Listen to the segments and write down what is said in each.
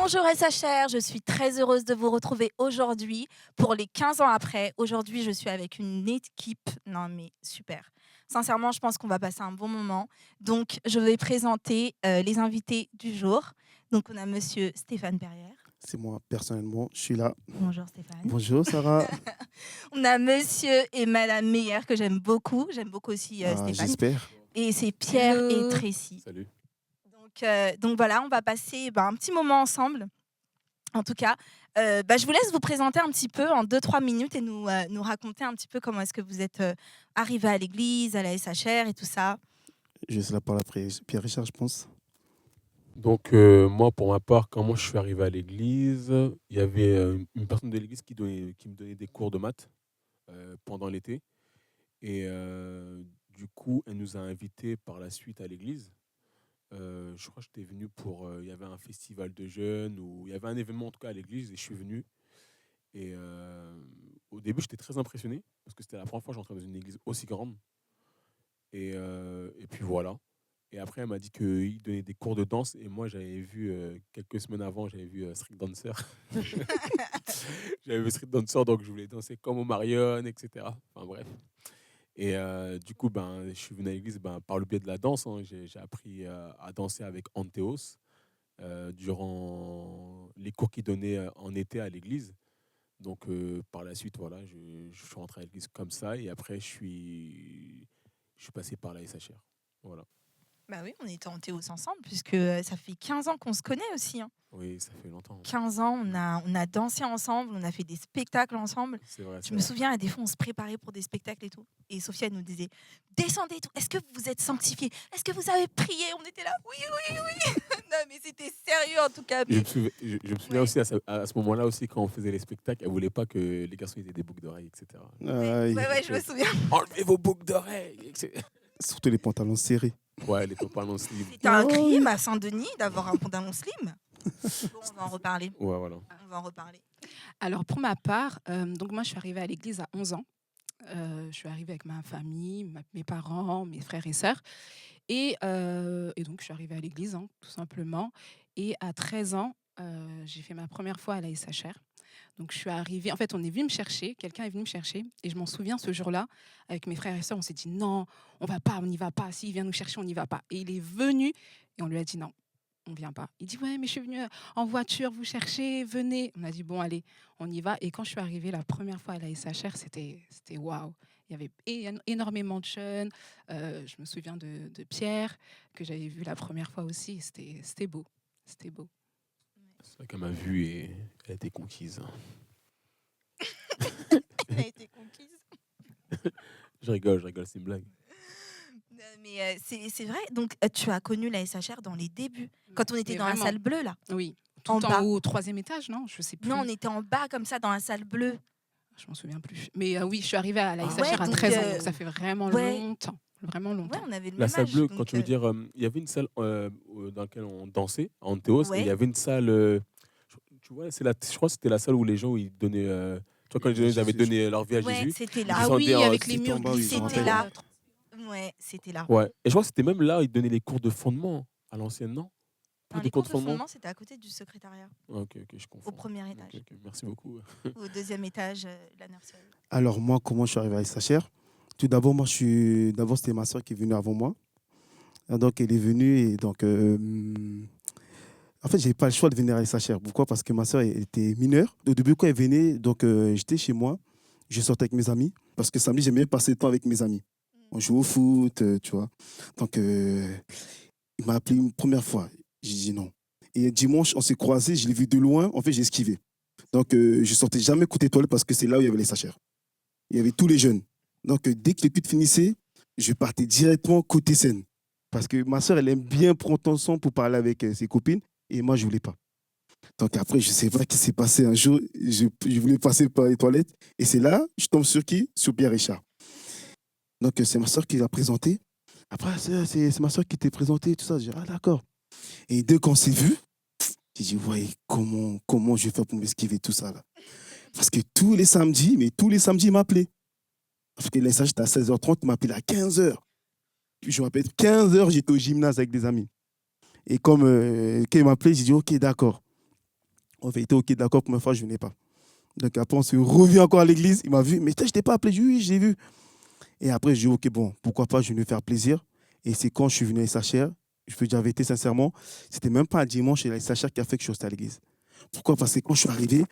Bonjour SHR, je suis très heureuse de vous retrouver aujourd'hui pour les 15 ans après. Aujourd'hui, je suis avec une équipe, non mais super. Sincèrement, je pense qu'on va passer un bon moment. Donc, je vais présenter les invités du jour. Donc, on a monsieur Stéphane Perrière. C'est moi, personnellement, je suis là. Bonjour Stéphane. Bonjour, Sarah. On a monsieur et madame Meyer que j'aime beaucoup. J'aime beaucoup aussi Stéphane. J'espère. Et c'est Pierre Hello. et Tracy. Salut. Donc voilà, on va passer un petit moment ensemble. En tout cas, je vous laisse vous présenter un petit peu en 2-3 minutes et nous raconter un petit peu comment est-ce que vous êtes arrivé à l'église, à la SHR et tout ça. Je laisse la parole après Pierre-Richard, je pense. Donc, moi, pour ma part, quand moi je suis arrivé à l'église, il y avait une personne de l'église qui me donnait des cours de maths pendant l'été. Et du coup, elle nous a invités par la suite à l'église. Je crois que j'étais venu pour... il y avait un festival de jeunes, ou il y avait un événement en tout cas à l'église, et je suis venu. Et au début, j'étais très impressionné, parce que c'était la première fois que j'entrais dans une église aussi grande. Et puis voilà. Et après, elle m'a dit qu'il donnait des cours de danse. Et moi, j'avais vu, quelques semaines avant, j'avais vu Street Dancer. J'avais vu Street Dancer, donc je voulais danser comme au Marion, etc. Enfin bref. Et du coup, je suis venu à l'église par le biais de la danse. Hein. J'ai appris à danser avec Antheos durant les cours qu'il donnait en été à l'église. Donc, par la suite, voilà, je suis rentré à l'église comme ça. Et après, je suis passé par la SHR. Voilà. Bah oui, on était en Théos ensemble puisque ça fait 15 ans qu'on se connaît aussi. Hein. Oui, ça fait longtemps. 15 ans, on a dansé ensemble, on a fait des spectacles ensemble. C'est vrai. Je me souviens, à des fois, on se préparait pour des spectacles et tout. Et Sophia nous disait, descendez et tout. Est-ce que vous êtes sanctifiés? Est-ce que vous avez prié? On était là, oui, oui, oui. Non, mais c'était sérieux en tout cas. Je Mais... me souviens aussi à ce moment-là aussi, quand on faisait les spectacles, elle voulait pas que les garçons aient des boucles d'oreilles, etc. Ouais, je me souviens. Enlevez vos boucles d'oreilles, etc. Surtout les pantalons serrés. Ouais, les pantalons slim. C'était un crime à Saint-Denis d'avoir un pantalon slim. Bon, on va en reparler. Ouais, voilà. On va en reparler. Alors pour ma part, donc moi je suis arrivée à l'église à 11 ans. Je suis arrivée avec ma famille, mes parents, mes frères et sœurs. Et donc je suis arrivée à l'église, hein, tout simplement. Et à 13 ans, j'ai fait ma première fois à la SHR. Donc je suis arrivée, en fait on est venu me chercher, quelqu'un est venu me chercher. Et je m'en souviens ce jour-là, avec mes frères et sœurs, on s'est dit non, on va pas, on n'y va pas. S'il vient nous chercher, on n'y va pas. Et il est venu et on lui a dit non. On vient pas. Il dit ouais mais je suis venu en voiture vous chercher, venez. On a dit bon allez, on y va. Et quand je suis arrivée la première fois à la SHR, c'était waouh. Il y avait énormément de jeunes. Je me souviens de Pierre que j'avais vu la première fois aussi. C'était beau, c'était beau. C'est vrai qu'elle m'a vue et elle a été conquise. Elle a été conquise. Je rigole, c'est une blague. Mais c'est vrai, donc tu as connu la SHR dans les débuts, quand on était Mais dans vraiment. la salle bleue là. Oui, tout En en bas. haut, au 3e étage, non? Je sais plus. Non, on était en bas comme ça dans la salle bleue. Je m'en souviens plus. Mais oui, je suis arrivée à la SHR Ouais, à donc, 13 ans, donc ça fait vraiment ouais. longtemps. Vraiment Ouais, longtemps. on avait le La même salle âge, bleue, donc, quand tu veux dire, il y avait une salle dans laquelle on dansait, à Antheos, Ouais. et il y avait une salle, tu vois, je crois que c'était la salle où les gens ils donnaient, tu vois, quand ils avaient donné leur vie à Ouais, Jésus. c'était Ils là. Ah oui, descendaient avec les c'était murs en bas, oui, je me C'était rappelle. là. Ouais, c'était là. Ouais. Et je crois que c'était même là où ils donnaient les cours de fondement à l'ancienne, non? Non, les cours de fondement, c'était à côté du secrétariat, Ah, ok, je confonds. au premier étage. Ok, merci beaucoup. Ou au 2e étage, la nurserie. Alors moi, comment je suis arrivé à SHR? Tout d'abord, d'abord c'était ma soeur qui est venue avant moi. Donc elle est venue et donc en fait, j'ai pas le choix de venir à SHR. Pourquoi? Parce que ma soeur était mineure. Au début, quand elle venait, donc j'étais chez moi, je sortais avec mes amis parce que samedi, j'aimais bien passer le temps avec mes amis. On joue au foot, tu vois. Donc il m'a appelé une première fois. J'ai dit non. Et dimanche, on s'est croisés, je l'ai vu de loin. En fait, j'ai esquivé. Donc, je sortais jamais côté toilette parce que c'est là où il y avait les SHR. Il y avait tous les jeunes. Donc, dès que les putes finissaient, je partais directement côté scène. Parce que ma soeur, elle aime bien prendre ton son pour parler avec ses copines. Et moi, je ne voulais pas. Donc, après, je ne sais pas ce qui s'est passé un jour. Je voulais passer par les toilettes. Et c'est là, je tombe sur qui? Sur Pierre-Richard. Donc, c'est ma soeur qui l'a présenté. Après, c'est ma soeur qui t'a présenté, tout ça. J'ai dit, ah, d'accord. Et dès qu'on s'est vu, j'ai dit, ouais, comment je vais faire pour m'esquiver tout ça là? Parce que tous les samedis, il m'appelait. Parce que les messages, j'étais à 16h30, il m'appelait à 15h. Puis je m'appelle 15h, j'étais au gymnase avec des amis. Et comme quand il m'appelait, j'ai dit, ok, d'accord. On avait été OK, d'accord, première fois, je ne venais pas. Donc après, on se revient encore à l'église. Il m'a vu, mais je t'ai pas appelé. Je dis, oui, j'ai vu. Et après, je dis, OK, bon, pourquoi pas, je vais lui faire plaisir. Et c'est quand je suis venu à SHR, je peux dire la vérité sincèrement, c'était même pas un dimanche chez la SHR qui a fait que je suis resté à l'église. Pourquoi? Parce que quand je suis arrivé,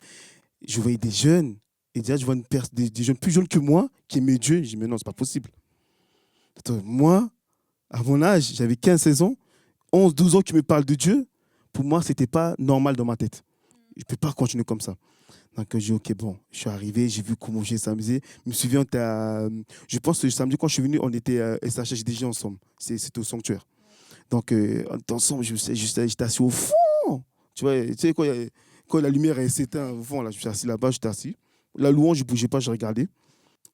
je voyais des jeunes, et déjà, je vois des jeunes plus jeunes que moi qui aimaient Dieu. Je dis, mais non, c'est pas possible. Attends, moi, à mon âge, j'avais 15-16 ans, 11-12 ans qui me parlent de Dieu. Pour moi, c'était pas normal dans ma tête. Je ne peux pas continuer comme ça. Donc, j'ai dit, OK, bon, je suis arrivé, j'ai vu comment j'ai s'amusé. Je me souviens, je pense que le samedi, quand je suis venu, on était à SHJDJ ensemble. C'était au sanctuaire. Donc, on était ensemble, j'étais assis au fond. Tu vois, quand la lumière est s'éteinte au fond, là, je suis assis là-bas, j'étais assis. La louange, je ne bougeais pas, je regardais.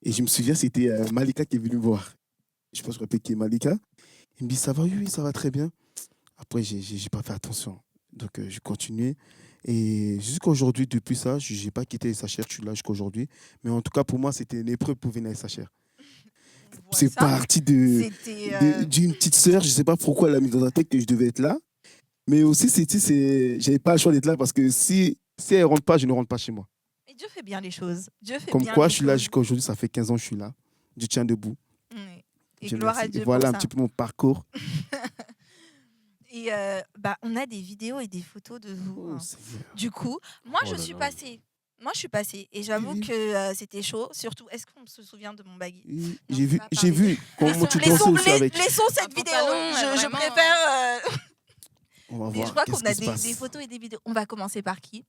Et je me souviens, c'était Malika qui est venue me voir. Je pense que qui est Malika. Il me dit, ça va, oui, ça va très bien. Après, je n'ai pas fait attention. Donc, j'ai continué. Et jusqu'à aujourd'hui, depuis ça, je n'ai pas quitté SHR, je suis là jusqu'à aujourd'hui. Mais en tout cas, pour moi, c'était une épreuve pour venir à SHR. C'est parti d'une petite sœur, je ne sais pas pourquoi elle a mis dans la tête que je devais être là. Mais aussi, je n'avais pas le choix d'être là parce que si elle ne rentre pas, je ne rentre pas chez moi. Mais Dieu fait bien les choses. Comme quoi, je suis là jusqu'à aujourd'hui, ça fait 15 ans que je suis là. Je tiens debout. Oui. Et gloire à Dieu. Et voilà pour un ça. petit peu mon parcours. Et on a des vidéos et des photos de vous. Oh, Du coup, moi, Oh je là suis là. passée. Moi, je suis passée. Et j'avoue Oui. que c'était chaud. Surtout, est-ce qu'on se souvient de mon baggy? Oui, Non, j'ai on vu, va j'ai parler. vu comment tu dansais aussi avec. Laissons Un cette vidéo. pantalon, Je vraiment. préfère. On va Mais voir je crois qu'est-ce qu'on a qui se passe. des photos et des vidéos. On va commencer par qui?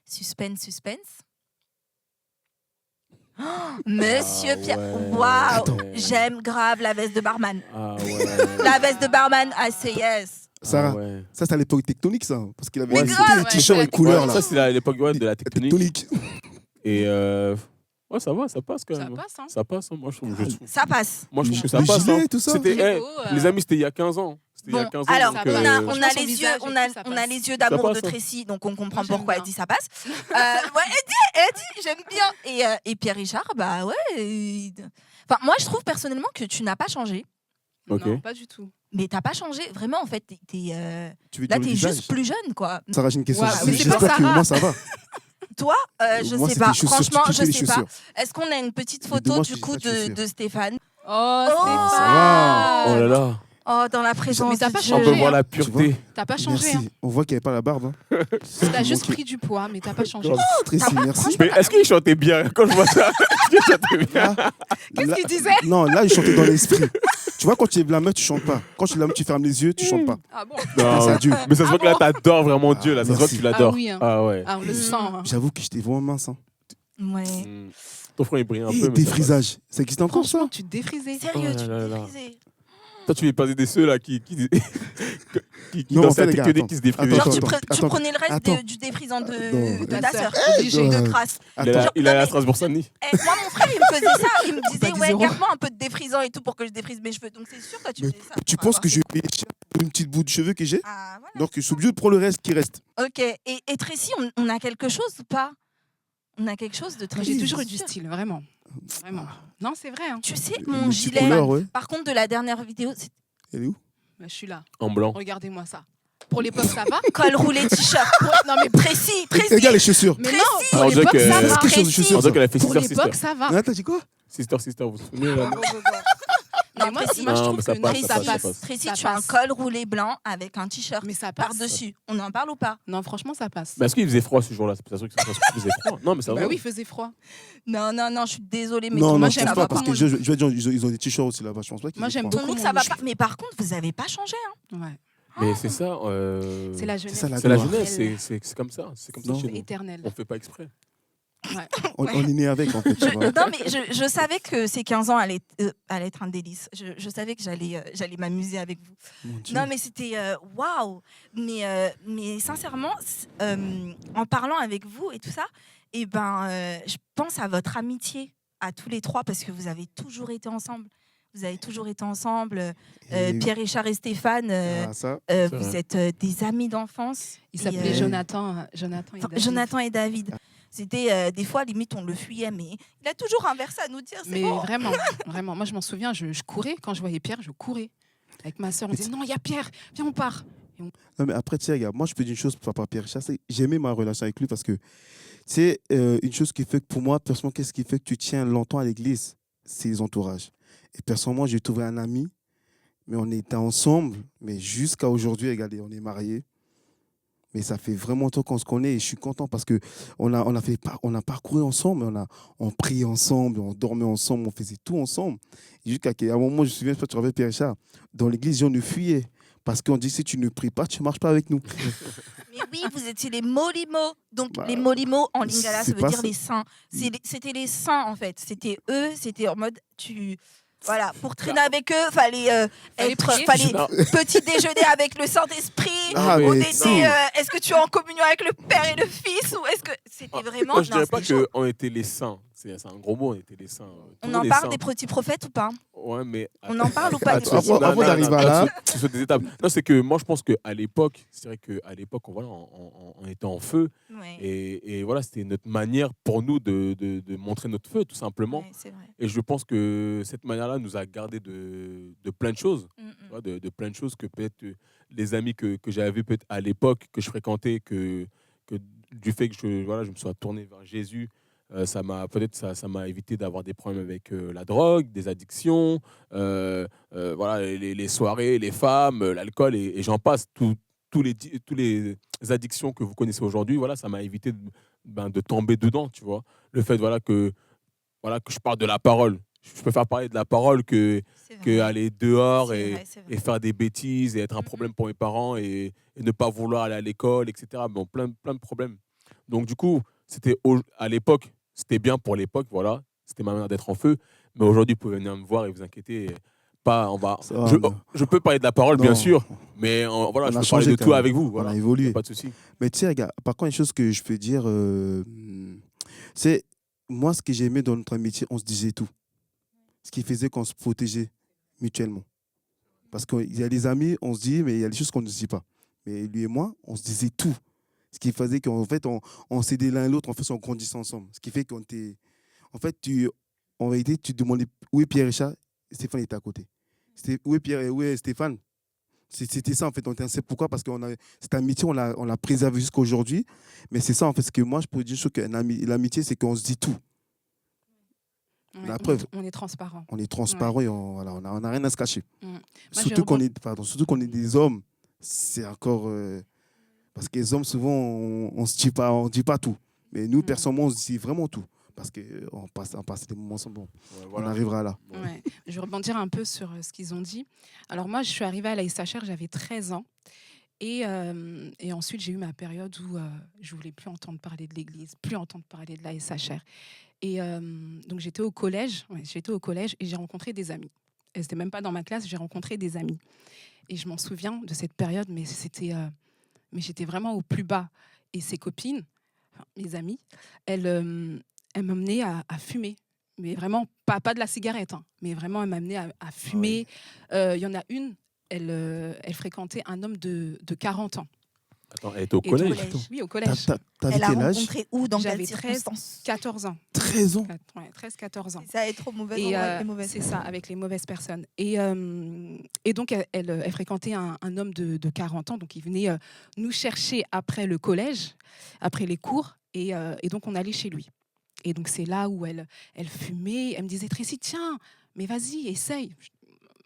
Suspense. Oh, Monsieur Ah Pierre. ouais. Waouh! Attends. J'aime grave la veste de barman. Ah ouais. La veste de barman, I say yes. Sarah, Ah ouais. ça c'est à l'époque tectonique, ça. Parce qu'il avait Mais c'était grave, des ouais, t-shirts c'est avec la couleurs, Ouais, là. ça, c'est à l'époque de la tectonique. Tectonique. Et ouais, ça va, ça passe quand Ça même. passe, hein. Ça passe, hein. Moi, je trouve, Ça passe. moi, je trouve que ça Le passe. gilet, Hein. tout ça. C'était, Très eh, beau, les amis, c'était il y a 15 ans. C'était il y a Bon, 15 ans. alors, donc, on a Franchement, son les yeux, visage et tout, ça on a passe. les yeux d'amour passe, de hein. Tracy, donc on comprend Moi, j'aime pourquoi elle bien. dit ça passe. Elle dit, j'aime bien. Et Pierre Richard, bah ouais. Enfin, moi, je trouve personnellement que tu n'as pas changé. Ok. Non, pas du tout. Mais t'as pas changé, vraiment, en fait. Tu veux Là, dire le t'es visage. juste plus jeune, quoi. Sarah, j'ai une question. Ouais, mais c'est pas J'espère que Sarah. moi, ça va. Toi, je Moi, sais c'est pas. des chaussures, Franchement, tu je kiffes les sais pas. chaussures. Est-ce qu'on a une petite Mais photo, dommage du que coup, j'ai pas de chaussures. de Stéphane? Oh, Stéphane. Oh là là. Oh, dans la présence Mais t'as de pas Dieu. On peut changé, voir hein. la Tu vois pureté. T'as pas changé. Merci. On voit qu'il n'y avait pas la barbe. Hein. T'as juste manquait. pris du poids, mais t'as pas changé. Tracy, merci. Mais est-ce qu'il chantait bien quand je vois ça? Est-ce qu'il chantait bien? Là, Qu'est-ce là- qu'il disait? Non, là, je chantais dans l'esprit. Tu vois, quand tu es la meuf, tu chantes pas. Quand tu es la meuf, tu fermes les yeux, tu chantes pas. Ah bon? Non, C'est à Dieu. mais ça se voit que là, bon t'adores vraiment Dieu. Là. Ça se voit que merci. tu l'adores. Ah oui, hein. Ah ouais. Ah, on le sent. hein. J'avoue que j'étais vraiment mince. Hein. Ouais. Mm. Ton front, il brille un Et peu. des mais ça va. frisages. Ça existe encore, ça? Franchement, tu te défrisais. Sérieux, Oh tu là me là. défrisais. Toi, tu es passé des ceux là qui Non, dans en fait, sa les gars, tectonique attends. qui se défrisent. Attends, Genre, tu attends, prenais le reste attends. du défrisant de Non, ta sœur, Obligé. de non. crasse. Il est Genre, à non, mais- Strasbourg-Saint-Denis. Moi, mon frère, il me faisait ça. Il me Pas disait, 10 ouais, euros. garde-moi un peu de défrisant et tout pour que je défrise mes cheveux. Donc, c'est sûr que tu Mais faisais ça. Tu pour penses avoir que ces- je vais payer cher pour une petite bout de cheveux que j'ai? Ah, voilà. Donc, je suis obligé de prendre le reste qui reste. Ok. Et Tracy, on a quelque chose ou pas? On a quelque chose de très Moi, j'ai toujours eu sûr. du style, vraiment. Vraiment. Non, c'est vrai. Hein. Tu sais, Une mon petite gilet, couleur, ouais. par contre, de la dernière vidéo, c'est Elle est où? Je suis là. En blanc. Regardez-moi ça. Pour l'époque, ça va. col roulé t-shirt. Non, mais, Tracy, Regarde les chaussures. mais non, Précis. pour Alors, on dirait l'époque, que- ça Est-ce va. que je- Précis. On dirait qu'elle a fait Pour sister, l'époque, sister. ça va. Ah, t'as dit quoi? Sister, vous vous souvenez là, non Mais moi, Précis. moi, je Non, trouve mais ça que passe, non, Tracy, ça ça passe, ça passe. passe. Tracy, Ça tu as un passe. col roulé blanc avec un t-shirt Mais ça passe. par-dessus. On en parle ou pas? Non, franchement, ça passe. Mais est-ce qu'il faisait froid ce jour-là? C'est pas sûr qu'il faisait froid. Non, mais ça Bah va. oui, il faisait froid. Non, non, je suis désolée, mais Non, ton non, look, je ça pense va pas, parce pas. que je vais dire, ils ont des t-shirts aussi là-bas. Je pense pas qu'ils Moi, aient j'aime froid. Ton beaucoup look, mon ça va look. pas. Mais par contre, vous avez pas changé. Hein. Ouais. Mais c'est ça. C'est la jeunesse. ça, la C'est la gloire. jeunesse. C'est comme ça. C'est comme ça Non. chez C'est nous. éternel. On fait pas exprès. Ouais. On est né avec, en fait. tu vois. Non, mais je savais que ces 15 ans allaient être un délice. Je savais que j'allais m'amuser avec vous. Mon Dieu. Non, mais c'était waouh. Mais sincèrement, en parlant avec vous et tout ça, eh ben, je pense à votre amitié à tous les trois parce que vous avez toujours été ensemble. Vous avez toujours été ensemble. Et- Pierre, Richard et Stéphane, Ah, ça. C'est vous vrai. êtes des amis d'enfance. Il Et, s'appelait Jonathan et Enfin, David. Jonathan et David. C'était des fois, limite, on le fuyait, mais il a toujours un verset à nous dire. C'est Mais bon. vraiment, vraiment. Moi, je m'en souviens, je courais. Quand je voyais Pierre, je courais. Avec ma soeur, on Mais disait non, il y a Pierre, viens, on part. Non, mais après, tu sais, regarde, moi, je peux dire une chose pour Papa Pierre Richard, c'est que j'ai aimé ma relation avec lui parce que c'est une chose qui fait que pour moi, personnellement, qu'est-ce qui fait que tu tiens longtemps à l'église? C'est les entourages. Et personnellement, j'ai trouvé un ami, mais on était ensemble, mais jusqu'à aujourd'hui, regardez, on est mariés. Mais ça fait vraiment longtemps qu'on se connaît et je suis content parce que on a parcouru ensemble, on priait ensemble, on dormait ensemble, on faisait tout ensemble. Et jusqu'à un moment, je me souviens, je sais pas si tu te rappelles, Pierre Richard, dans l'église, on nous fuyait parce qu'on dit si tu ne pries pas, tu ne marches pas avec nous. Mais oui, vous étiez les molimo. Donc, Bah, les molimo en lingala, c'est ça veut pas dire ça. les saints. C'était les saints, en fait. C'était eux, c'était en mode, voilà, pour traîner avec eux, fallait prier. fallait Non, petit déjeuner avec le Saint-Esprit. Ah, mais Au mais déjeuner, si. est-ce que tu es en communion avec le Père et le Fils ou est-ce que c'était vraiment moi, je non, dirais pas c'était chaud. qu'on était les saints. C'est un gros mot, on était les saints. Tout On le monde en est parle saint. des petits prophètes ou pas? Ouais, mais On en parle ou pas des attends, petits Avant prophètes? d'arriver à là, ce sont des étapes. Non, c'est que moi je pense qu'à l'époque, c'est vrai qu'à l'époque, on était en feu Ouais, et voilà, c'était notre manière pour nous de montrer notre feu, tout simplement. ouais, c'est vrai. Et je pense que cette manière-là nous a gardé de plein de choses, Mm, tu vois, de plein de choses que peut-être les amis que j'avais vus peut-être à l'époque, que je fréquentais, que du fait que je me sois tourné vers Jésus, ça m'a évité d'avoir des problèmes avec la drogue, des addictions, voilà, les soirées, les femmes, l'alcool et j'en passe, tous les addictions que vous connaissez aujourd'hui, voilà, ça m'a évité de tomber dedans, tu vois. Le fait voilà, que je parle de la parole. Je préfère parler de la parole c'est que vrai. aller dehors C'est vrai, c'est vrai. et faire des bêtises et être un Mm, problème pour mes parents et ne pas vouloir aller à l'école, etc. Bon, plein de problèmes. Donc, du coup, à l'époque, c'était bien pour l'époque, voilà. C'était ma manière d'être en feu. Mais aujourd'hui, vous pouvez venir me voir et vous inquiéter. Pas, ça va, mais- je peux parler de la parole, bien non, sûr, mais voilà, on je a peux parler changé de quand tout même. avec vous. On Voilà, a il n'y a évolué. pas de souci. Mais tu sais, regarde, par contre, une chose que je peux dire, c'est moi, ce que j'ai aimé dans notre amitié, on se disait tout. Ce qui faisait qu'on se protégeait mutuellement. Parce qu'il y a des amis, on se dit, mais il y a des choses qu'on ne se dit pas. Mais lui et moi, on se disait tout. Ce qui faisait qu'en fait, on s'aidait l'un et l'autre, en fait, on grandissait ensemble. Ce qui fait qu'on était. En fait, en réalité, tu te demandais où est Pierre Richard, Stéphane était à côté. Où est Pierre et où est Stéphane? C'était ça, en fait. C'est pourquoi? Parce que cette amitié, on l'a préservée jusqu'à aujourd'hui. Mais c'est ça, en fait, ce que moi, je pourrais dire que l'amitié, c'est qu'on se dit tout. Ouais, La preuve. on est transparent. On est transparent et voilà, on n'a rien à se cacher. Moi, Surtout qu'on est des hommes, c'est encore. Parce que les hommes, souvent, on se dit pas, on dit pas tout. Mais nous, personnellement, on se dit vraiment tout. Parce qu'on passe des moments ensemble. Bon, Ouais, on voilà. arrivera là. Ouais. Ouais. Je vais rebondir un peu sur ce qu'ils ont dit. Alors moi, je suis arrivée à la SHR, j'avais 13 ans. Et ensuite, j'ai eu ma période où je voulais plus entendre parler de l'Église, plus entendre parler de la SHR. Et donc, j'étais au collège et j'ai rencontré des amis. Et c'était même pas dans ma classe, j'ai rencontré des amis. Et je m'en souviens de cette période, mais j'étais vraiment au plus bas. Et ces copines, enfin, mes amies, elles m'amenaient à fumer. Mais vraiment, pas de la cigarette, hein, mais vraiment, elles m'amenaient à fumer. Il y en a une, elle fréquentait un homme de 40 ans. Attends, elle était au Et donc, collège? Collège. oui, au collège. T'avais Elle a quel âge? rencontré où? Dans quelles J'avais 13, circonstances? 14 ans. 13 ans. 13-14 ans. C'est ça, être trop mauvaise Et endroit avec les mauvaises c'est personnes. ça, avec les mauvaises personnes. Et donc, elle fréquentait un homme de 40 ans. Donc, il venait nous chercher après le collège, après les cours. Et donc, on allait chez lui. Et donc, c'est là où elle fumait. Elle me disait, Tracy, tiens, mais vas-y, essaye.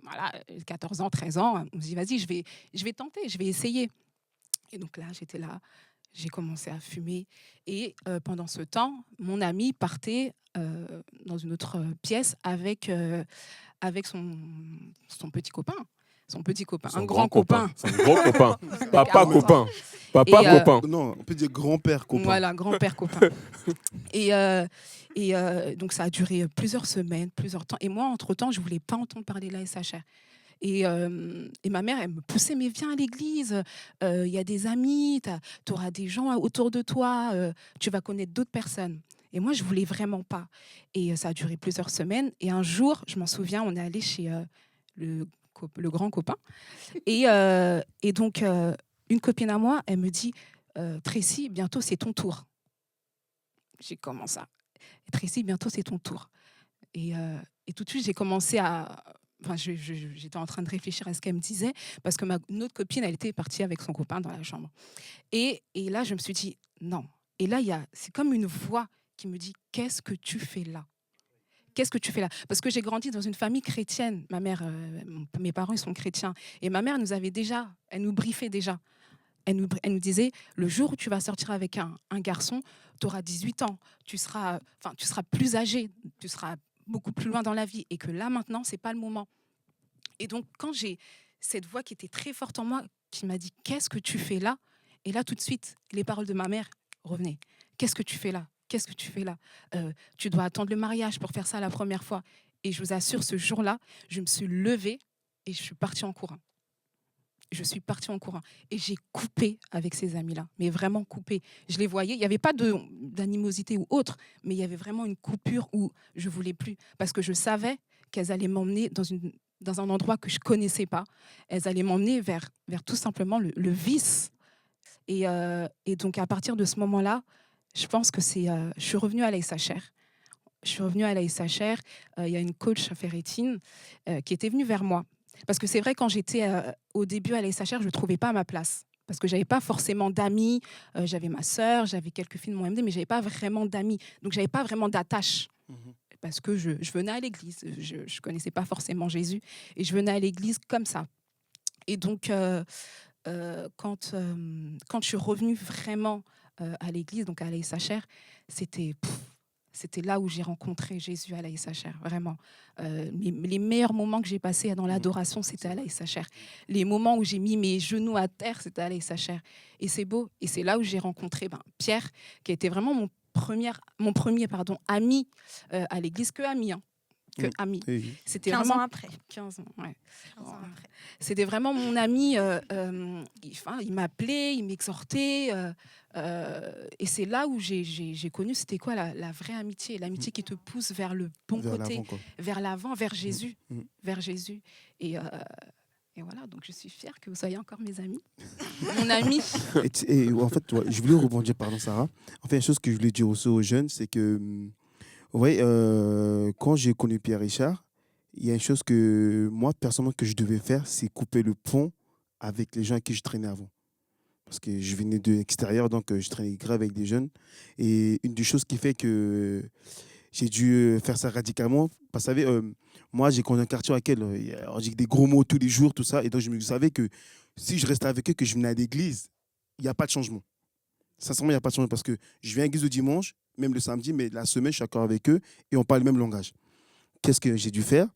Voilà, 14 ans, 13 ans. On me dit, vas-y, je vais tenter, je vais essayer. Et donc là, j'étais là. J'ai commencé à fumer. Et pendant ce temps, mon ami partait dans une autre pièce avec son petit copain. Son petit copain, Son un grand copain. Son gros copain. Papa 40 ans. copain. Papa Et, copain. Non, on peut dire grand-père, copain. Voilà, grand-père copain. Et donc, ça a duré plusieurs semaines, plusieurs temps. Et moi, entre-temps, je ne voulais pas entendre parler de la SHR. Et ma mère, elle me poussait, mais viens à l'église, il y a des amis, tu auras des gens autour de toi, tu vas connaître d'autres personnes. Et moi, je voulais vraiment pas. Et ça a duré plusieurs semaines. Et un jour, je m'en souviens, on est allé chez le grand copain. Et donc, une copine à moi, elle me dit, Tracy, bientôt c'est ton tour. J'ai commencé à... Tracy, bientôt c'est ton tour. Et tout de suite, j'ai commencé à Enfin, j'étais en train de réfléchir à ce qu'elle me disait, parce que une autre copine, elle était partie avec son copain dans la chambre. Et là, je me suis dit, non. Et là, c'est comme une voix qui me dit, qu'est-ce que tu fais là? Qu'est-ce que tu fais là? Parce que j'ai grandi dans une famille chrétienne. Ma mère, mes parents, ils sont chrétiens. Et ma mère elle nous briefait déjà. Elle nous disait, le jour où tu vas sortir avec un garçon, tu auras 18 ans, tu seras plus âgé, tu seras beaucoup plus loin dans la vie. Et que là, maintenant, c'est pas le moment. Et donc, quand j'ai cette voix qui était très forte en moi, qui m'a dit, qu'est-ce que tu fais là? Et là, tout de suite, les paroles de ma mère revenaient. Qu'est-ce que tu fais là? Qu'est-ce que tu fais là? Tu dois attendre le mariage pour faire ça la première fois. Et je vous assure, ce jour-là, je me suis levée et je suis partie en courant. Je suis partie en courant. Et j'ai coupé avec ces amis-là. Mais vraiment coupé. Je les voyais. Il n'y avait pas d'animosité ou autre. Mais il y avait vraiment une coupure où je ne voulais plus. Parce que je savais qu'elles allaient m'emmener dans un endroit que je ne connaissais pas. Elles allaient m'emmener vers tout simplement le vice. Et donc, à partir de ce moment-là, je pense que je suis revenue à l'ASHR. Je suis revenue à l'ASHR. Il y a une coach Ferretine qui était venue vers moi. Parce que c'est vrai, quand j'étais au début à l'ASHR, je ne trouvais pas ma place. Parce que je n'avais pas forcément d'amis. J'avais ma sœur, j'avais quelques filles de mon MD, mais je n'avais pas vraiment d'amis. Donc, je n'avais pas vraiment d'attache. Parce que je venais à l'église. Je ne connaissais pas forcément Jésus. Et je venais à l'église comme ça. Et donc, quand je suis revenue vraiment à l'église, donc à l'ASHR, c'était là où j'ai rencontré Jésus à l'ASHR, vraiment. Les meilleurs moments que j'ai passés dans l'adoration, c'était à l'ASHR. Les moments où j'ai mis mes genoux à terre, c'était à l'ASHR. Et c'est beau. Et c'est là où j'ai rencontré Pierre, qui a été vraiment mon premier ami à l'église, que ami. Ami. C'était 15 ans après. 15 ans, ouais. 15 ans après. C'était vraiment mon ami. Il m'appelait, il m'exhortait. Et c'est là où j'ai connu, c'était quoi la vraie amitié. L'amitié qui te pousse vers le bon côté, vers l'avant, vers Jésus. Vers Jésus. Et voilà, donc je suis fière que vous soyez encore mes amis. Mon ami. Et en fait, je voulais rebondir, pardon Sarah. En fait, une chose que je voulais dire aussi aux jeunes, c'est que quand j'ai connu Pierre Richard, il y a une chose que moi, personnellement, que je devais faire, c'est couper le pont avec les gens avec qui je traînais avant. Parce que je venais de l'extérieur, donc je traînais grave avec des jeunes. Et une des choses qui fait que j'ai dû faire ça radicalement, parce que vous savez, moi, j'ai connu un quartier dans lequel on dit des gros mots tous les jours, tout ça. Et donc, je me savais que si je restais avec eux, que je venais à l'église, il n'y a pas de changement. Sincèrement, il n'y a pas de changement parce que je viens à l'église le dimanche, même le samedi, mais la semaine, je suis encore avec eux et on parle le même langage. Qu'est-ce que j'ai dû faire?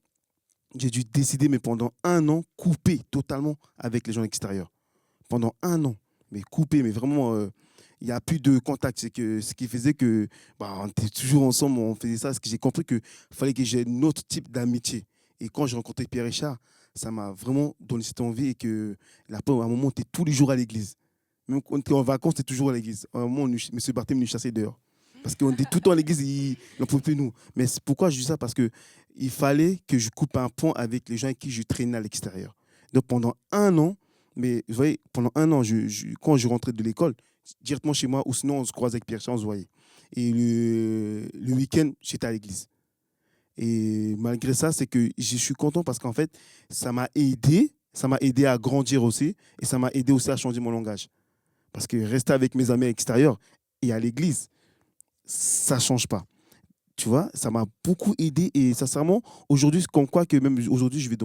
J'ai dû décider, mais pendant 1 an, couper totalement avec les gens extérieurs. Pendant 1 an, mais couper, mais vraiment, il n'y a plus de contact. C'est que ce qui faisait que, on était toujours ensemble, on faisait ça. Parce que j'ai compris qu'il fallait que j'ai un autre type d'amitié. Et quand j'ai rencontré Pierre Richard, ça m'a vraiment donné cette envie et que, à un moment, on était tous les jours à l'église. Même quand on était en vacances, c'était toujours à l'église. À un moment, M. Barthélemy nous chassait dehors. Parce qu'on était tout le temps à l'église, il n'en pouvait plus nous. Mais pourquoi je dis ça? Parce qu'il fallait que je coupe un pont avec les gens avec qui je traînais à l'extérieur. Donc pendant 1 an, mais vous voyez, pendant 1 an, quand je rentrais de l'école, directement chez moi, ou sinon on se croisait avec Pierre, on se voyait. Et le week-end, j'étais à l'église. Et malgré ça, c'est que je suis content parce qu'en fait, ça m'a aidé à grandir aussi, et ça m'a aidé aussi à changer mon langage. Parce que rester avec mes amis extérieurs et à l'église, ça ne change pas. Tu vois, ça m'a beaucoup aidé et sincèrement, aujourd'hui, comme quoi que même aujourd'hui, je vais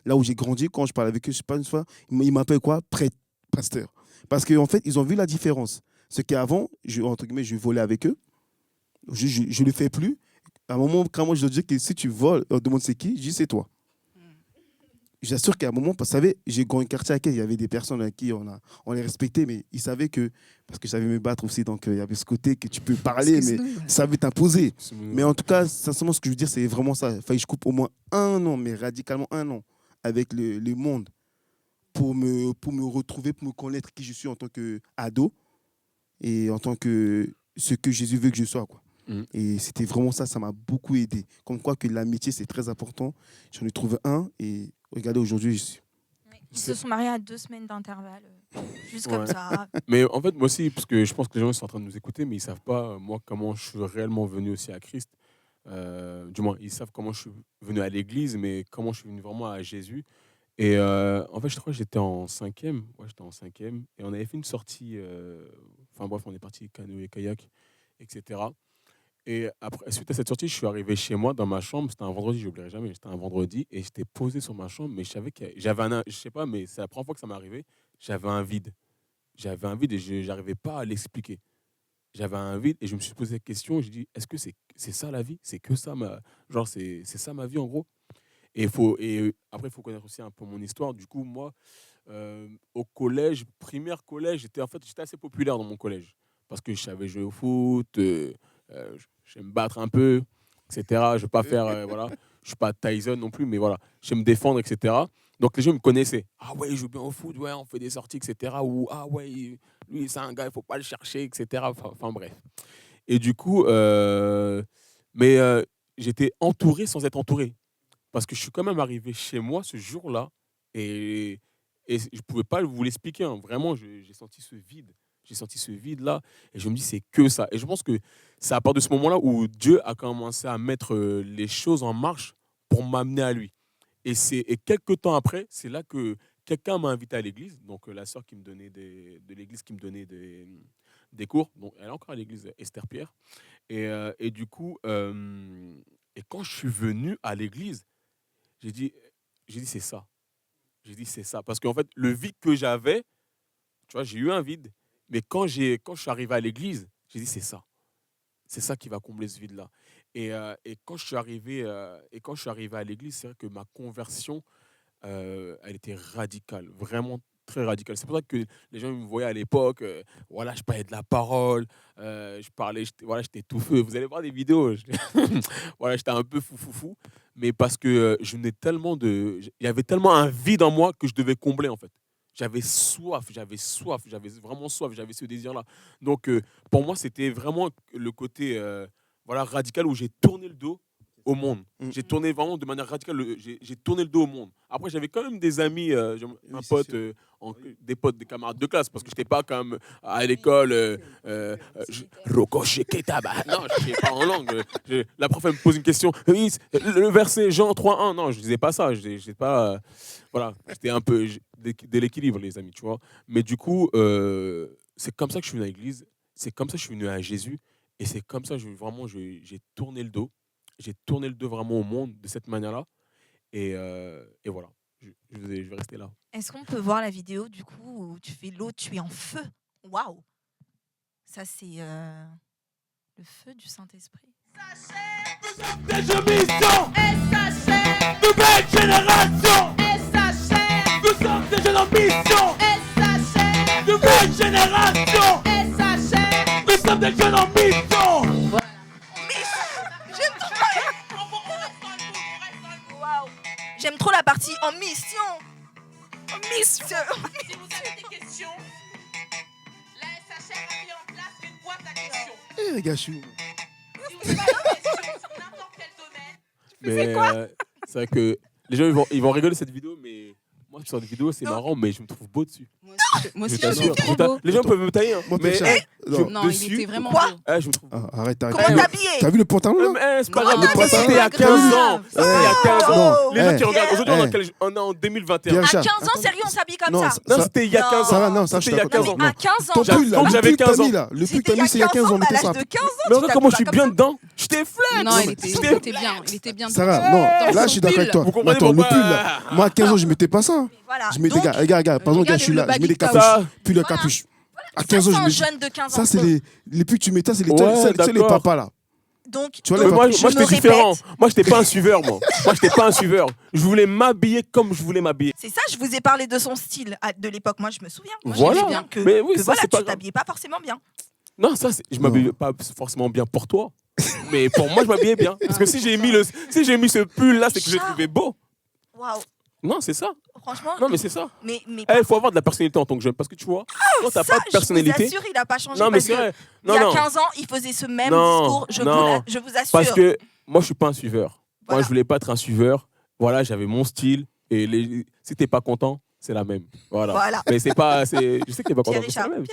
là où j'ai grandi, quand je parle avec eux, je sais pas une fois, ils m'appellent quoi? Prêtre, pasteur. Parce qu'en fait, ils ont vu la différence. Ce qu'avant, entre guillemets, je volais avec eux, je ne le fais plus. À un moment, quand moi, je leur dis que si tu voles, on demande c'est qui, je dis c'est toi. J'assure qu'à un moment, parce que vous savez, j'ai grand quartier à laquelle il y avait des personnes à qui on les respectait, mais ils savaient que, parce que je savais me battre aussi, donc il y avait ce côté que tu peux parler, mais ça veut t'imposer. Mais en tout cas, sincèrement, ce que je veux dire, c'est vraiment ça. Il fallait que je coupe au moins 1 an, mais radicalement 1 an, avec le monde, pour me retrouver, pour me connaître qui je suis en tant qu'ado, et en tant que ce que Jésus veut que je sois, quoi. Et c'était vraiment ça, ça m'a beaucoup aidé. Comme quoi que l'amitié, c'est très important. J'en ai trouvé un, et regardez, aujourd'hui, je suis... Ils se sont mariés à 2 semaines d'intervalle, juste comme ça. Mais en fait, moi aussi, parce que je pense que les gens sont en train de nous écouter, mais ils ne savent pas, moi, comment je suis réellement venu aussi à Christ. Du moins, ils savent comment je suis venu à l'église, mais comment je suis venu vraiment à Jésus. Et en fait, je crois que j'étais en cinquième. Ouais, j'étais en cinquième. Et on avait fait une sortie. Enfin bref, on est parti canoë, kayak, etc. Et après, suite à cette sortie, je suis arrivé chez moi dans ma chambre. C'était un vendredi, je n'oublierai jamais. C'était un vendredi et j'étais posé sur ma chambre, mais je savais que j'avais je sais pas, mais c'est la première fois que ça m'est arrivé. J'avais un vide. J'avais un vide et je n'arrivais pas à l'expliquer. J'avais un vide et je me suis posé la question. Je dis, est-ce que c'est ça la vie? C'est que ça genre c'est ça ma vie en gros. Et après il faut connaître aussi un peu mon histoire. Du coup moi, au collège, primaire collège, j'étais assez populaire dans mon collège parce que je savais jouer au foot, je sais me battre un peu, etc. Je vais pas faire voilà, je suis pas Tyson non plus, mais voilà, je sais me défendre, etc. Donc les gens me connaissaient. Ah ouais, il joue bien au foot, ouais, on fait des sorties, etc. Ou ah ouais, lui c'est un gars, il faut pas le chercher, etc. Enfin bref. Et du coup, mais j'étais entouré sans être entouré. Parce que je suis quand même arrivé chez moi ce jour-là et, et je ne pouvais pas vous l'expliquer, hein. Vraiment, j'ai senti ce vide. J'ai senti ce vide-là et je me dis, c'est que ça. Et je pense que c'est à partir de ce moment-là où Dieu a commencé à mettre les choses en marche pour m'amener à lui. Et quelques temps après, c'est là que quelqu'un m'a invité à l'église. Donc, la sœur qui me donnait de l'église qui me donnait des cours. Donc, elle est encore à l'église Esther Pierre. Et du coup, et quand je suis venu à l'église, j'ai dit, j'ai dit c'est ça. J'ai dit c'est ça. Parce qu'en fait, le vide que j'avais, tu vois, j'ai eu un vide. Mais quand je suis arrivé à l'église, j'ai dit c'est ça. C'est ça qui va combler ce vide-là. Et quand je suis arrivé à l'église, c'est vrai que ma conversion, elle était radicale, vraiment très radicale. C'est pour ça que les gens me voyaient à l'époque, voilà, je parlais de la parole, je parlais, voilà, j'étais tout feu. Vous allez voir des vidéos, voilà, j'étais un peu fou, fou, fou, mais parce que il y avait tellement un vide en moi que je devais combler en fait. J'avais vraiment soif, j'avais ce désir-là. Donc, pour moi, c'était vraiment le côté voilà, radical où j'ai tourné le dos au monde. Mm. J'ai tourné vraiment de manière radicale, j'ai tourné le dos au monde. Après, j'avais quand même des amis, un Oui, c'est pote, sûr. des potes, des camarades de classe, parce que je n'étais pas comme à l'école, Roko Sheketaba. Non, je ne sais pas en langue. La prof, elle me pose une question. Oui, le verset Jean 3:1. Non, je ne disais pas ça. J'étais pas, voilà, j'étais un peu de l'équilibre, les amis, tu vois. Mais du coup, c'est comme ça que je suis venu à l'église. C'est comme ça que je suis venu à Jésus. Et c'est comme ça que j'ai tourné le dos. J'ai tourné le dos vraiment au monde de cette manière-là. Et voilà, je vais rester là. Est-ce qu'on peut voir la vidéo du coup où tu fais l'eau, tu es en feu? Waouh! Ça, c'est le feu du Saint-Esprit. Des mission SHR Nouvelle génération SHR Nous sommes des jeunes en mission SHR Nouvelle génération SHR Nous sommes des jeunes en mission. Voilà. J'aime trop. Waouh! J'aime trop la partie en mission. En mission. Si vous avez des questions, la SHR a mis en place une boîte à questions. Les gars, je suis... Si vous avez des questions sur n'importe quel domaine. Mais c'est vrai que les gens ils vont rigoler cette vidéo, mais moi sur cette vidéo c'est marrant, mais je me trouve beau dessus. Moi aussi, Je je le trouve t'assure. trop beau. Les gens peuvent me tailler, hein, Moi, mais Pierre, non. Non, il dessus, était vraiment Quoi beau. je me trouve beau. Arrête. Comment T'as t'habiller? vu le pantalon là? C'est pas Non, grave, mais mais c'est c'était il y a pas 15 grave. ans. C'était il y a 15 ans. Oh. Les gens qui Eh, regardent, aujourd'hui eh. on est en 2021. Pierre À Charles, 15 ans, sérieux, on s'habille comme Non, ça? ça- Non, c'était il y a 15 ans. Sarah, non, ça, je C'était il y a t'accorde. 15 ans. À 15 ans, Ton pull là, Quand le j'avais pull que t'as 15 ans. mis là, le si pull que t'es t'as mis, c'est il y a 15 ans, à mettez ça. l'âge de 15 ans, Mais tu regarde comment je t'habilles suis pas bien comme dedans. J'étais flex. Non, il était bien. Sarah, dans non, là son je suis d'accord avec pull. toi. Vous Mais comprenez attends, le pourquoi pull là, moi à 15 ans, je mettais pas ça. ça. Voilà. Je mettais, Donc, regarde, par exemple, regarde je suis le là, je mets des baggy capuches, Ça, puis le Voilà. capuche. À ça, 15 ans, c'est je un mets. jeune de 15 ans. Ça, c'est Bon. les pulls que tu mets, ça, c'est les, Ouais, tu sais, les d'accord. papas là. Donc, Tu vois, mais les moi, je moi me j'étais différent. répète. Moi, j'étais pas un suiveur, moi. Moi, j'étais pas un suiveur. Je voulais m'habiller comme je voulais m'habiller. C'est ça, je vous ai parlé de son style de l'époque. Moi, je me souviens. Moi, Voilà. je me souviens que, Mais oui, que ça, voilà, c'est pas tu grave. t'habillais pas forcément bien. Non, ça, je m'habillais pas forcément bien pour toi. Mais pour moi, je m'habillais bien. Parce que si j'ai mis ce pull là, c'est que je l'ai trouvé beau. Waouh. Non, c'est ça. Franchement. Non, mais c'est ça. Mais Il faut avoir de la personnalité en tant que jeune. Parce que tu vois, quand t'as ça, pas de personnalité. je vous assure, il a pas changé. Non, mais parce c'est que vrai. il Non, y a non. 15 ans, il faisait ce même Non, discours. non. Je vous assure. Parce que moi, je suis pas un suiveur. Voilà. Moi, je voulais pas être un suiveur. Voilà, j'avais mon style. Et si t'es pas content, c'est la même. Voilà. Voilà. Mais c'est pas. Je sais que t'es pas content. Pierre mais c'est la Richard. même.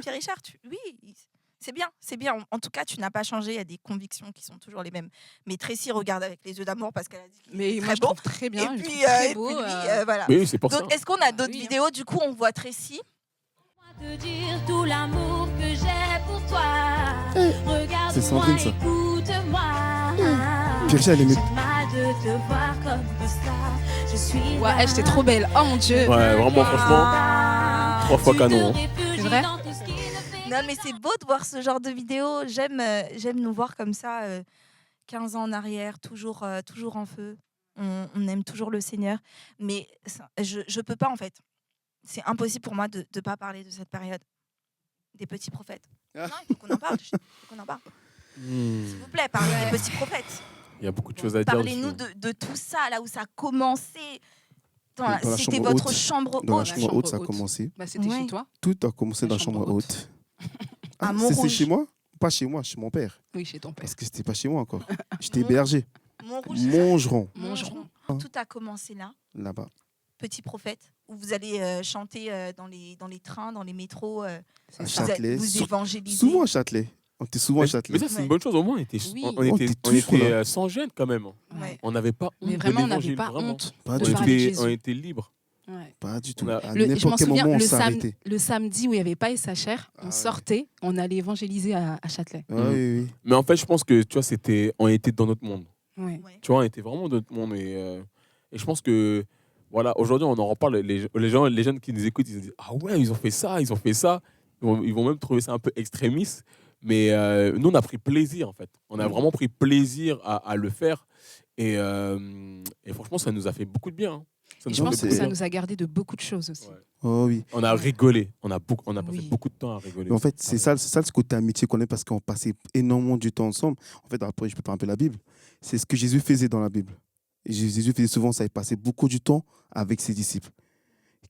Pierre Richard, oui. C'est bien, c'est bien. En tout cas, tu n'as pas changé. Il y a des convictions qui sont toujours les mêmes. Mais Tracy regarde avec les yeux d'amour parce qu'elle a dit qu'il Mais était moi, très je beau. trouve très bien. Et je puis, trouve très et beau. puis lui, voilà. Mais oui, c'est pour ça. Donc, est-ce qu'on a d'autres oui, hein. vidéos? Du coup, on voit Tracy. Te dire tout l'amour que j'ai pour toi. Regarde-moi, C'est Sandrine, ça. écoute-moi. Pierre, elle aimait. J'ai mal de te voir comme ça. Je suis Ouais, elle, j'étais trop belle. Oh mon Dieu. Ouais, vraiment, franchement, Ah. 3 fois canon. hein. C'est vrai? Non, mais c'est beau de voir ce genre de vidéo. J'aime nous voir comme ça, 15 ans en arrière, toujours en feu. On aime toujours le Seigneur. Mais je ne peux pas, en fait. C'est impossible pour moi de ne pas parler de cette période des petits prophètes. Ah. Non, il faut qu'on en parle. Il faut qu'on en parle. S'il vous plaît, parlez des petits prophètes. Il y a beaucoup de choses à dire. Parlez-nous dessus. de tout ça, là où ça a commencé. Dans la C'était chambre votre haute. chambre Dans la haute. chambre haute, ça a haute. commencé. Bah, c'était Ouais. chez toi? Tout a commencé La dans la chambre chambre haute. haute. À C'est Montrouge. chez moi? Pas chez moi, chez mon père. Oui, chez ton père. Parce que c'était pas chez moi encore. J'étais hébergé. Montrouge, c'est ça Mongeron, Mongeron. Tout a commencé là. là-bas. Petit prophète, où vous allez chanter dans les trains, dans les métros, C'est À ça. Châtelet. vous évangélisez. Souvent à Châtelet. On était souvent à Mais Châtelet. ça, c'est Ouais. une bonne chose. Au moins, Oui. on On était, était on toujours était là. sans gêne quand même. Ouais. On n'avait pas honte Mais de vraiment, on n'avait l'évangile, pas vraiment. honte Pas de du tout. parler de On Jésus. était libres. Ouais. Pas du tout. On a- À Je m'en n'importe quel souviens, moment, on le s'arrêtait. samedi où il n'y avait pas SHR, Ah on ouais. sortait, on allait évangéliser à Châtelet. Ah oui, oui. Mais en fait, je pense que tu vois, on était dans notre monde. Ouais. Ouais. Tu vois, on était vraiment dans notre monde. Et je pense que, voilà, aujourd'hui, on en reparle. Les jeunes qui nous écoutent, ils se disent ah ouais, ils ont fait ça, ils ont fait ça. Ils vont même trouver ça un peu extrémiste. Mais nous, on a pris plaisir, en fait. On a vraiment pris plaisir à le faire. Et franchement, ça nous a fait beaucoup de bien. hein. Ça Et nous je a pense fait que beaucoup de ça bien. nous a gardé de beaucoup de choses aussi. Ouais. Oh oui. On a rigolé. On a passé Oui. beaucoup de temps à rigoler. Mais en fait, c'est ça ce côté amitié qu'on a parce qu'on passait énormément du temps ensemble. En fait, après, je peux parler un peu de la Bible. C'est ce que Jésus faisait dans la Bible. Et Jésus faisait souvent ça. Il passait beaucoup du temps avec ses disciples.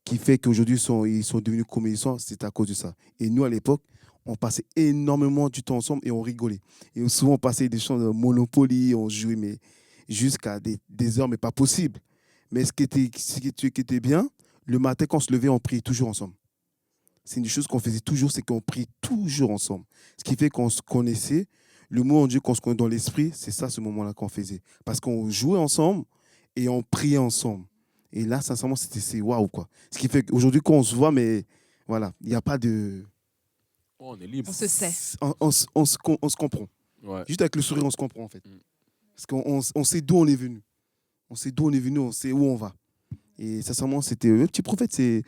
Qui fait qu'aujourd'hui, ils sont devenus comme ils sont. C'est à cause de ça. Et nous, à l'époque, on passait énormément du temps ensemble et on rigolait. Et souvent, on passait des chants de Monopoly, on jouait mais jusqu'à des heures, mais pas possible. Mais ce qui était bien, le matin, quand on se levait, on priait toujours ensemble. C'est une chose qu'on faisait toujours, c'est qu'on prie toujours ensemble. Ce qui fait qu'on se connaissait. Le mot en Dieu qu'on se connaît dans l'esprit, c'est ça, ce moment-là qu'on faisait. Parce qu'on jouait ensemble et on priait ensemble. Et là, sincèrement, c'est waouh, quoi. Ce qui fait qu'aujourd'hui, quand on se voit, mais voilà, il n'y a pas de... Oh, on est libre. On se sait. On se comprend. Ouais. Juste avec le sourire, on se comprend, en fait. Mm. Parce qu'on sait d'où on est venu. On sait d'où on est venu, on sait où on va. Et sincèrement, c'était... Le petit prophète, c'est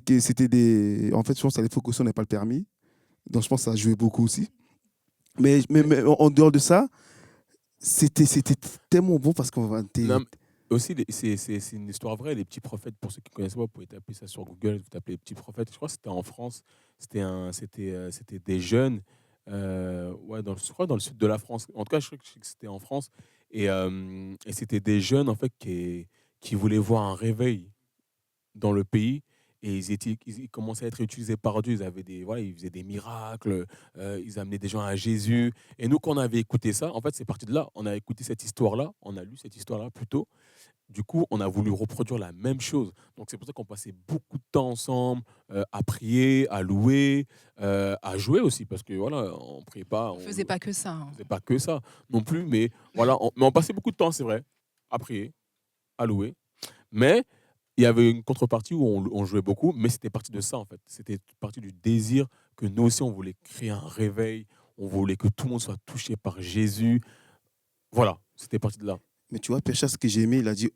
que c'était des... En fait, je pense qu'à l'époque aussi, on n'avait pas le permis. Donc, je pense que ça jouait beaucoup aussi. Mais en dehors de ça, c'était tellement bon parce qu'on va... Non, aussi, c'est une histoire vraie. Les petits prophètes, pour ceux qui ne connaissent pas, vous pouvez taper ça sur Google, vous tapez les petits prophètes. Je crois que c'était en France. C'était des jeunes, ouais, je crois dans le sud de la France. En tout cas, je crois que c'était en France. Et c'était des jeunes, en fait, qui voulaient voir un réveil dans le pays. Et ils commençaient à être utilisés par Dieu. Ils faisaient des miracles, ils amenaient des gens à Jésus. Et nous, quand on avait écouté ça, en fait, c'est parti de là. On a écouté cette histoire-là, on a lu cette histoire-là plutôt. Du coup, on a voulu reproduire la même chose. Donc, c'est pour ça qu'on passait beaucoup de temps ensemble, à prier, à louer, à jouer aussi. Parce que voilà, on ne priait pas. On ne faisait pas que ça. hein. On faisait pas que ça non plus. Mais voilà, mais on passait beaucoup de temps, c'est vrai, à prier, à louer. Mais il y avait une contrepartie où on jouait beaucoup, mais c'était parti de ça, en fait. C'était parti du désir que nous aussi, on voulait créer un réveil. On voulait que tout le monde soit touché par Jésus. Voilà, c'était parti de là. Mais tu vois, Pécha, ce que j'ai aimé, il a dit,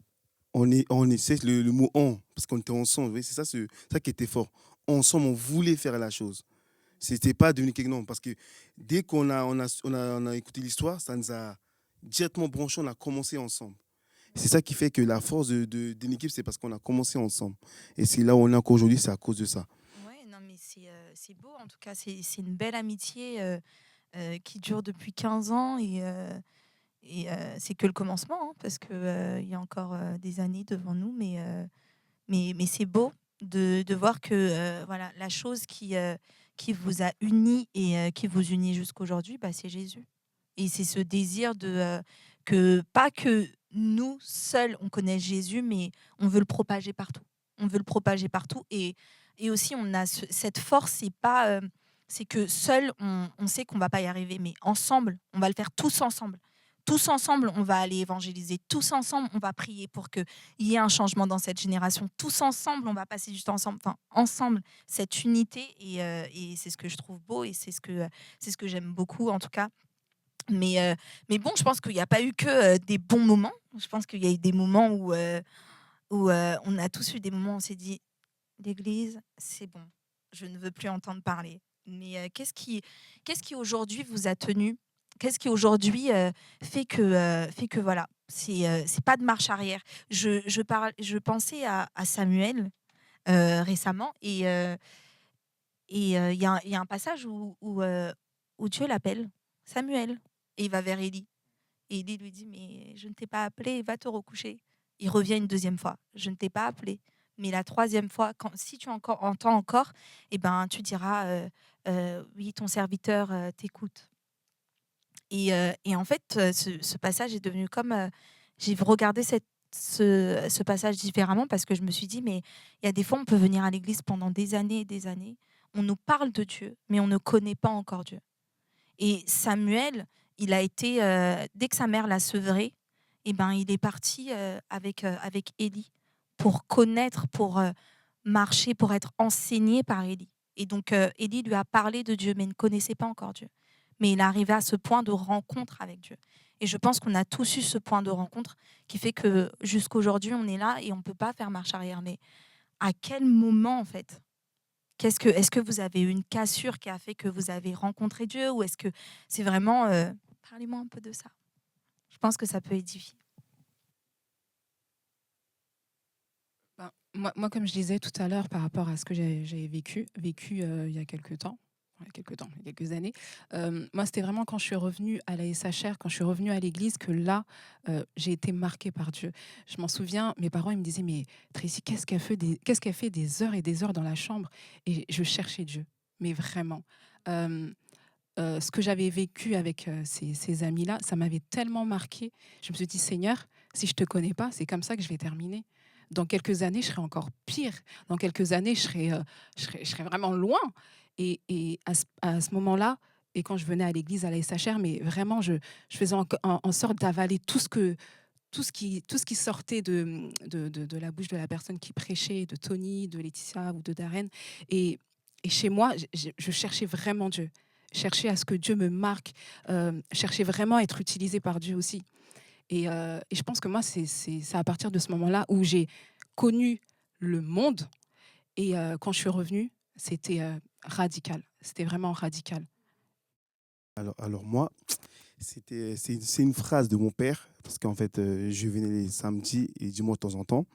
on essaie le mot on, parce qu'on était ensemble. Vous voyez, c'est ça qui était fort. Ensemble, on voulait faire la chose. C'était pas devenu quelque chose. Parce que dès qu'on a écouté l'histoire, ça nous a directement branché, on a commencé ensemble. C'est ça qui fait que la force d'une équipe, c'est parce qu'on a commencé ensemble. Et c'est là où on est encore aujourd'hui, c'est à cause de ça. Ouais, non, mais c'est beau. En tout cas, c'est une belle amitié qui dure depuis 15 ans. Et c'est que le commencement, hein, parce qu'il y a encore des années devant nous. Mais c'est beau de voir que voilà, la chose qui vous a unis et qui vous unit jusqu'aujourd'hui, bah, c'est Jésus. Et c'est ce désir que, pas que nous, seuls, on connaît Jésus, mais on veut le propager partout. On veut le propager partout. Et aussi, on a cette force, c'est que seul, on sait qu'on ne va pas y arriver, mais ensemble, on va le faire tous ensemble. Tous ensemble, on va aller évangéliser. Tous ensemble, on va prier pour qu'il y ait un changement dans cette génération. Tous ensemble, on va passer du temps ensemble. Enfin, ensemble, cette unité, et c'est ce que je trouve beau et c'est ce que j'aime beaucoup, en tout cas. Mais bon, je pense qu'il n'y a pas eu que des bons moments. Je pense qu'il y a eu des moments où on a tous eu des moments où on s'est dit, l'église, c'est bon, je ne veux plus entendre parler. Mais qu'est-ce qui aujourd'hui vous a tenu? Qu'est-ce qui aujourd'hui fait que voilà, c'est pas de marche arrière. Je pensais à Samuel récemment et il y a un passage où Dieu l'appelle Samuel et il va vers Élie. Et Élie lui dit, mais je ne t'ai pas appelé, va te recoucher. Il revient une deuxième fois, je ne t'ai pas appelé. Mais la troisième fois, si tu entends encore, eh ben, tu diras, oui, ton serviteur t'écoute. Et en fait, ce passage est devenu comme... j'ai regardé ce passage différemment parce que je me suis dit, mais il y a des fois, on peut venir à l'église pendant des années et des années. On nous parle de Dieu, mais on ne connaît pas encore Dieu. Et Samuel, il a été, dès que sa mère l'a sevré, eh ben, il est parti avec Élie pour connaître, pour marcher, pour être enseigné par Élie. Et donc, Élie lui a parlé de Dieu, mais il ne connaissait pas encore Dieu. Mais il est arrivé à ce point de rencontre avec Dieu. Et je pense qu'on a tous eu ce point de rencontre qui fait que jusqu'aujourd'hui, on est là et on ne peut pas faire marche arrière. Mais à quel moment, en fait, est-ce que vous avez eu une cassure qui a fait que vous avez rencontré Dieu ou est-ce que c'est vraiment... parlez-moi un peu de ça. Je pense que ça peut édifier. Ben, moi, comme je disais tout à l'heure par rapport à ce que j'ai vécu il y a quelques temps, il y a quelques années, moi, c'était vraiment quand je suis revenue à la SHR, quand je suis revenue à l'église, que là, j'ai été marquée par Dieu. Je m'en souviens, mes parents, ils me disaient, mais Tracy, qu'est-ce qu'elle fait des heures et des heures dans la chambre? Et je cherchais Dieu, mais vraiment. Ce que j'avais vécu avec ces amis-là, ça m'avait tellement marqué. Je me suis dit, Seigneur, si je ne te connais pas, c'est comme ça que je vais terminer. Dans quelques années, je serai encore pire. Dans quelques années, je serai vraiment loin. Et à ce moment-là, et quand je venais à l'église, à la SHR, mais vraiment, je faisais en sorte d'avaler tout ce qui sortait de la bouche de la personne qui prêchait, de Tony, de Laetitia ou de Darren. Et chez moi, je cherchais vraiment Dieu. Chercher à ce que Dieu me marque, chercher vraiment à être utilisée par Dieu aussi. Et je pense que moi, c'est à partir de ce moment-là où j'ai connu le monde. Et quand je suis revenue, c'était radical. C'était vraiment radical. Alors moi, c'est une phrase de mon père, parce qu'en fait, je venais les samedis et dimanches de temps en temps.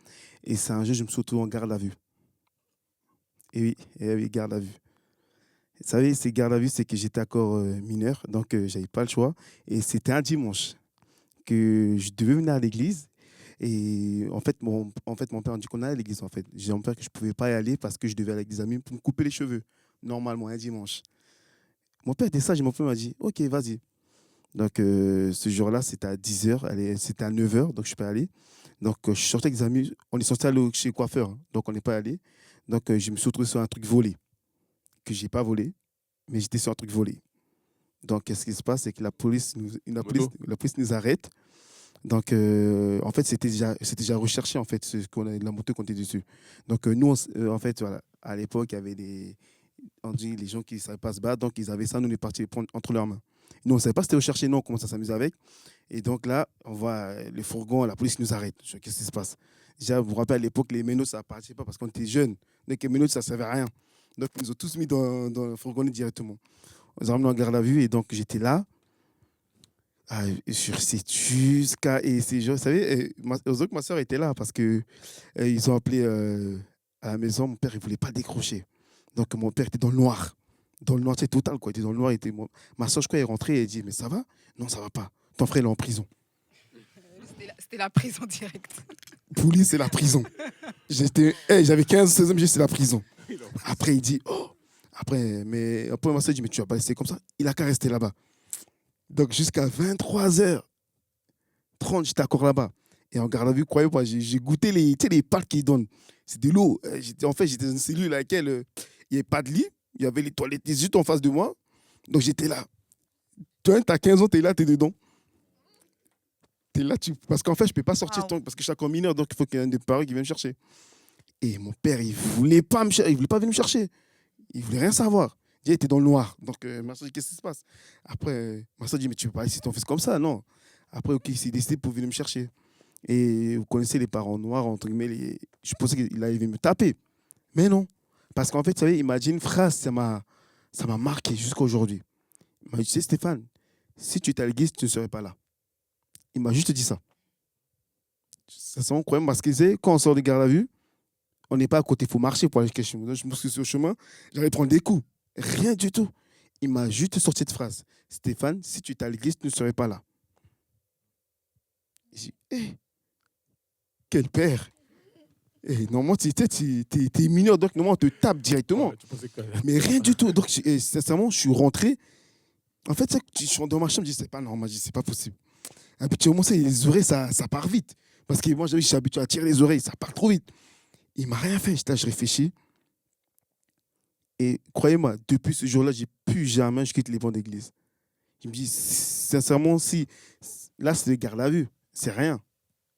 Et c'est un jour, je me suis retrouvé en garde à vue. Et oui, garde à vue. Vous savez, c'est garde à vue, c'est que j'étais encore mineur, donc j'avais pas le choix. Et c'était un dimanche que je devais venir à l'église. Et en fait, mon père a dit qu'on allait à l'église. En fait, j'ai mon père que je pouvais pas y aller parce que je devais aller avec des amis pour me couper les cheveux, normalement, un dimanche. Mon père était sage et mon père m'a dit, OK, vas-y. Donc, ce jour-là, c'était à 10h, c'était à 9h, donc je suis pas allé. Donc, je suis sorti avec des amis, on est sorti aller chez le coiffeur, hein, donc on n'est pas allé. Donc, je me suis retrouvé sur un truc volé, que j'ai pas volé, mais j'étais sur un truc volé. Donc, qu'est-ce qui se passe? C'est que la police nous arrête. Donc, en fait, c'était déjà recherché, en fait, la moto qu'on était dessus. Donc, nous, en fait, voilà, à l'époque, il y avait on dit les gens qui ne savaient pas se battre, donc ils avaient ça, nous, on est partis les prendre entre leurs mains. Nous, on ne savait pas si c'était recherché, non, on commence à s'amuser avec. Et donc là, on voit le fourgon, la police nous arrête. Qu'est-ce qui se passe? Déjà, vous vous rappelez, à l'époque, les ménos, ça ne partait pas parce qu'on était jeunes. Donc, les ménos, ça ne servait à rien. Donc, ils nous ont tous mis dans le fourgon directement. On les a ramenés en garde à vue et donc, j'étais là. Jusqu'à... Et ces gens, vous savez, heureusement que ma soeur était là parce qu'ils ont appelé à la maison. Mon père, il ne voulait pas décrocher. Donc, mon père était dans le noir. Dans le noir, c'est total, quoi. Il était dans le noir. Ma soeur, je crois, est rentrée et elle dit, mais ça va? Non, ça ne va pas. Ton frère, il est en prison. C'était la prison directe. Pour lui, c'est la prison. J'avais 15-16 ans, c'est la prison. Après, il dit, oh. Après, ma soeur dit, mais tu vas pas rester comme ça. Il a qu'à rester là-bas. Donc, jusqu'à 23h30, j'étais encore là-bas. Et en garde à vue, croyez pas, j'ai goûté les pâtes qu'ils donnent. C'est de l'eau. J'étais dans une cellule dans laquelle il n'y avait pas de lit. Il y avait les toilettes juste en face de moi. Donc j'étais là. Toi, tu as 15 ans, tu es là, tu es dedans. Tu es là, parce qu'en fait, je ne peux pas sortir Wow. parce que je suis encore mineur, donc il faut qu'il y ait un des parents qui vienne me chercher. Et mon père, il ne voulait pas il voulait pas venir me chercher. Il ne voulait rien savoir. Il était dans le noir. Donc, ma soeur dit, qu'est-ce qui se passe? Après, ma soeur dit, mais tu ne peux pas laisser ton fils comme ça, non. Après, ok, il s'est décidé pour venir me chercher. Et vous connaissez les parents noirs, entre guillemets, je pensais qu'il allait me taper. Mais non. Parce qu'en fait, vous savez, il m'a dit une phrase, ça m'a marqué jusqu'à aujourd'hui. Il m'a dit, tu sais, Stéphane, si tu étais à l'église, tu ne serais pas là. Il m'a juste dit ça. Ça c'est incroyable parce que c'est quand on sort de garde à vue, on n'est pas à côté, il faut marcher pour aller quelque chose. Je me suis sur le chemin, j'allais prendre des coups. Rien du tout. Il m'a juste sorti cette phrase. Stéphane, si tu étais à l'église, tu ne serais pas là. J'ai dit, quel père. Normalement, tu es mineur, donc normalement, on te tape directement. Ouais, tu pensais que... Mais rien du tout. Donc, sincèrement, je suis rentré. En fait, je suis dans ma chambre, je dis, c'est pas normal, je dis, c'est pas possible. Et puis, tu commences, les oreilles, ça part vite. Parce que moi, je suis habitué à tirer les oreilles, ça part trop vite. Il m'a rien fait. Je réfléchis. Et croyez-moi, depuis ce jour-là, j'ai plus jamais je quitte les bancs d'église. Je me dis, sincèrement, si là, c'est le garde à vue, c'est rien.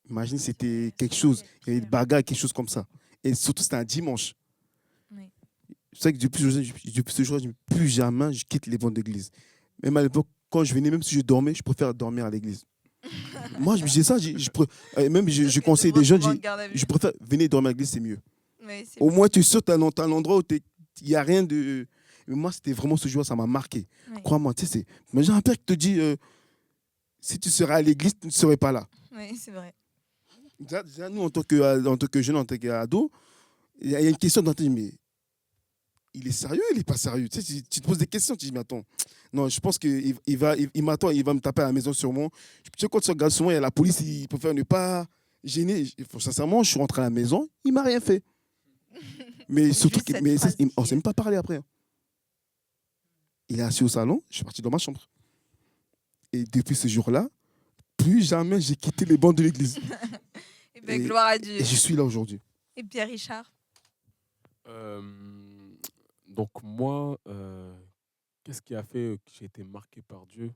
Imagine, c'était quelque chose, il y avait une bagarre, quelque chose comme ça. Et surtout, c'était un dimanche. Oui. C'est vrai que depuis ce jour-là, plus jamais je quitte les bancs d'église. Même à l'époque, quand je venais, même si je dormais, je préfère dormir à l'église. Moi, je me disais ça, même je conseille des jeunes, je préfère venir dormir à l'église, c'est mieux. Oui, c'est Au moins, tu sautes à un endroit où il n'y a rien de... Mais moi, c'était vraiment ce jour, ça m'a marqué. Oui. Crois-moi, tu sais, imagine un père qui te dit, si tu serais à l'église, tu ne serais pas là. Oui, c'est vrai. Déjà, nous, en tant que jeunes, en tant qu'ados, il y a une question dans ta tête, mais il est sérieux, il n'est pas sérieux. Tu sais, tu te poses des questions, tu te dis, mais attends, non, je pense qu'il m'attend, il va me taper à la maison sûrement. Tu sais, quand tu regardes souvent, il y a la police, il préfère ne pas gêner. Sincèrement, je suis rentré à la maison, il ne m'a rien fait. Mais surtout, Juste cette on phrase ne s'est même pas parlé après. Il est assis au salon, je suis parti dans ma chambre. Et depuis ce jour-là, plus jamais j'ai quitté les bancs de l'église. Et bien, gloire à Dieu. Et je suis là aujourd'hui. Et Pierre Richard? Donc moi, qu'est-ce qui a fait que j'ai été marqué par Dieu?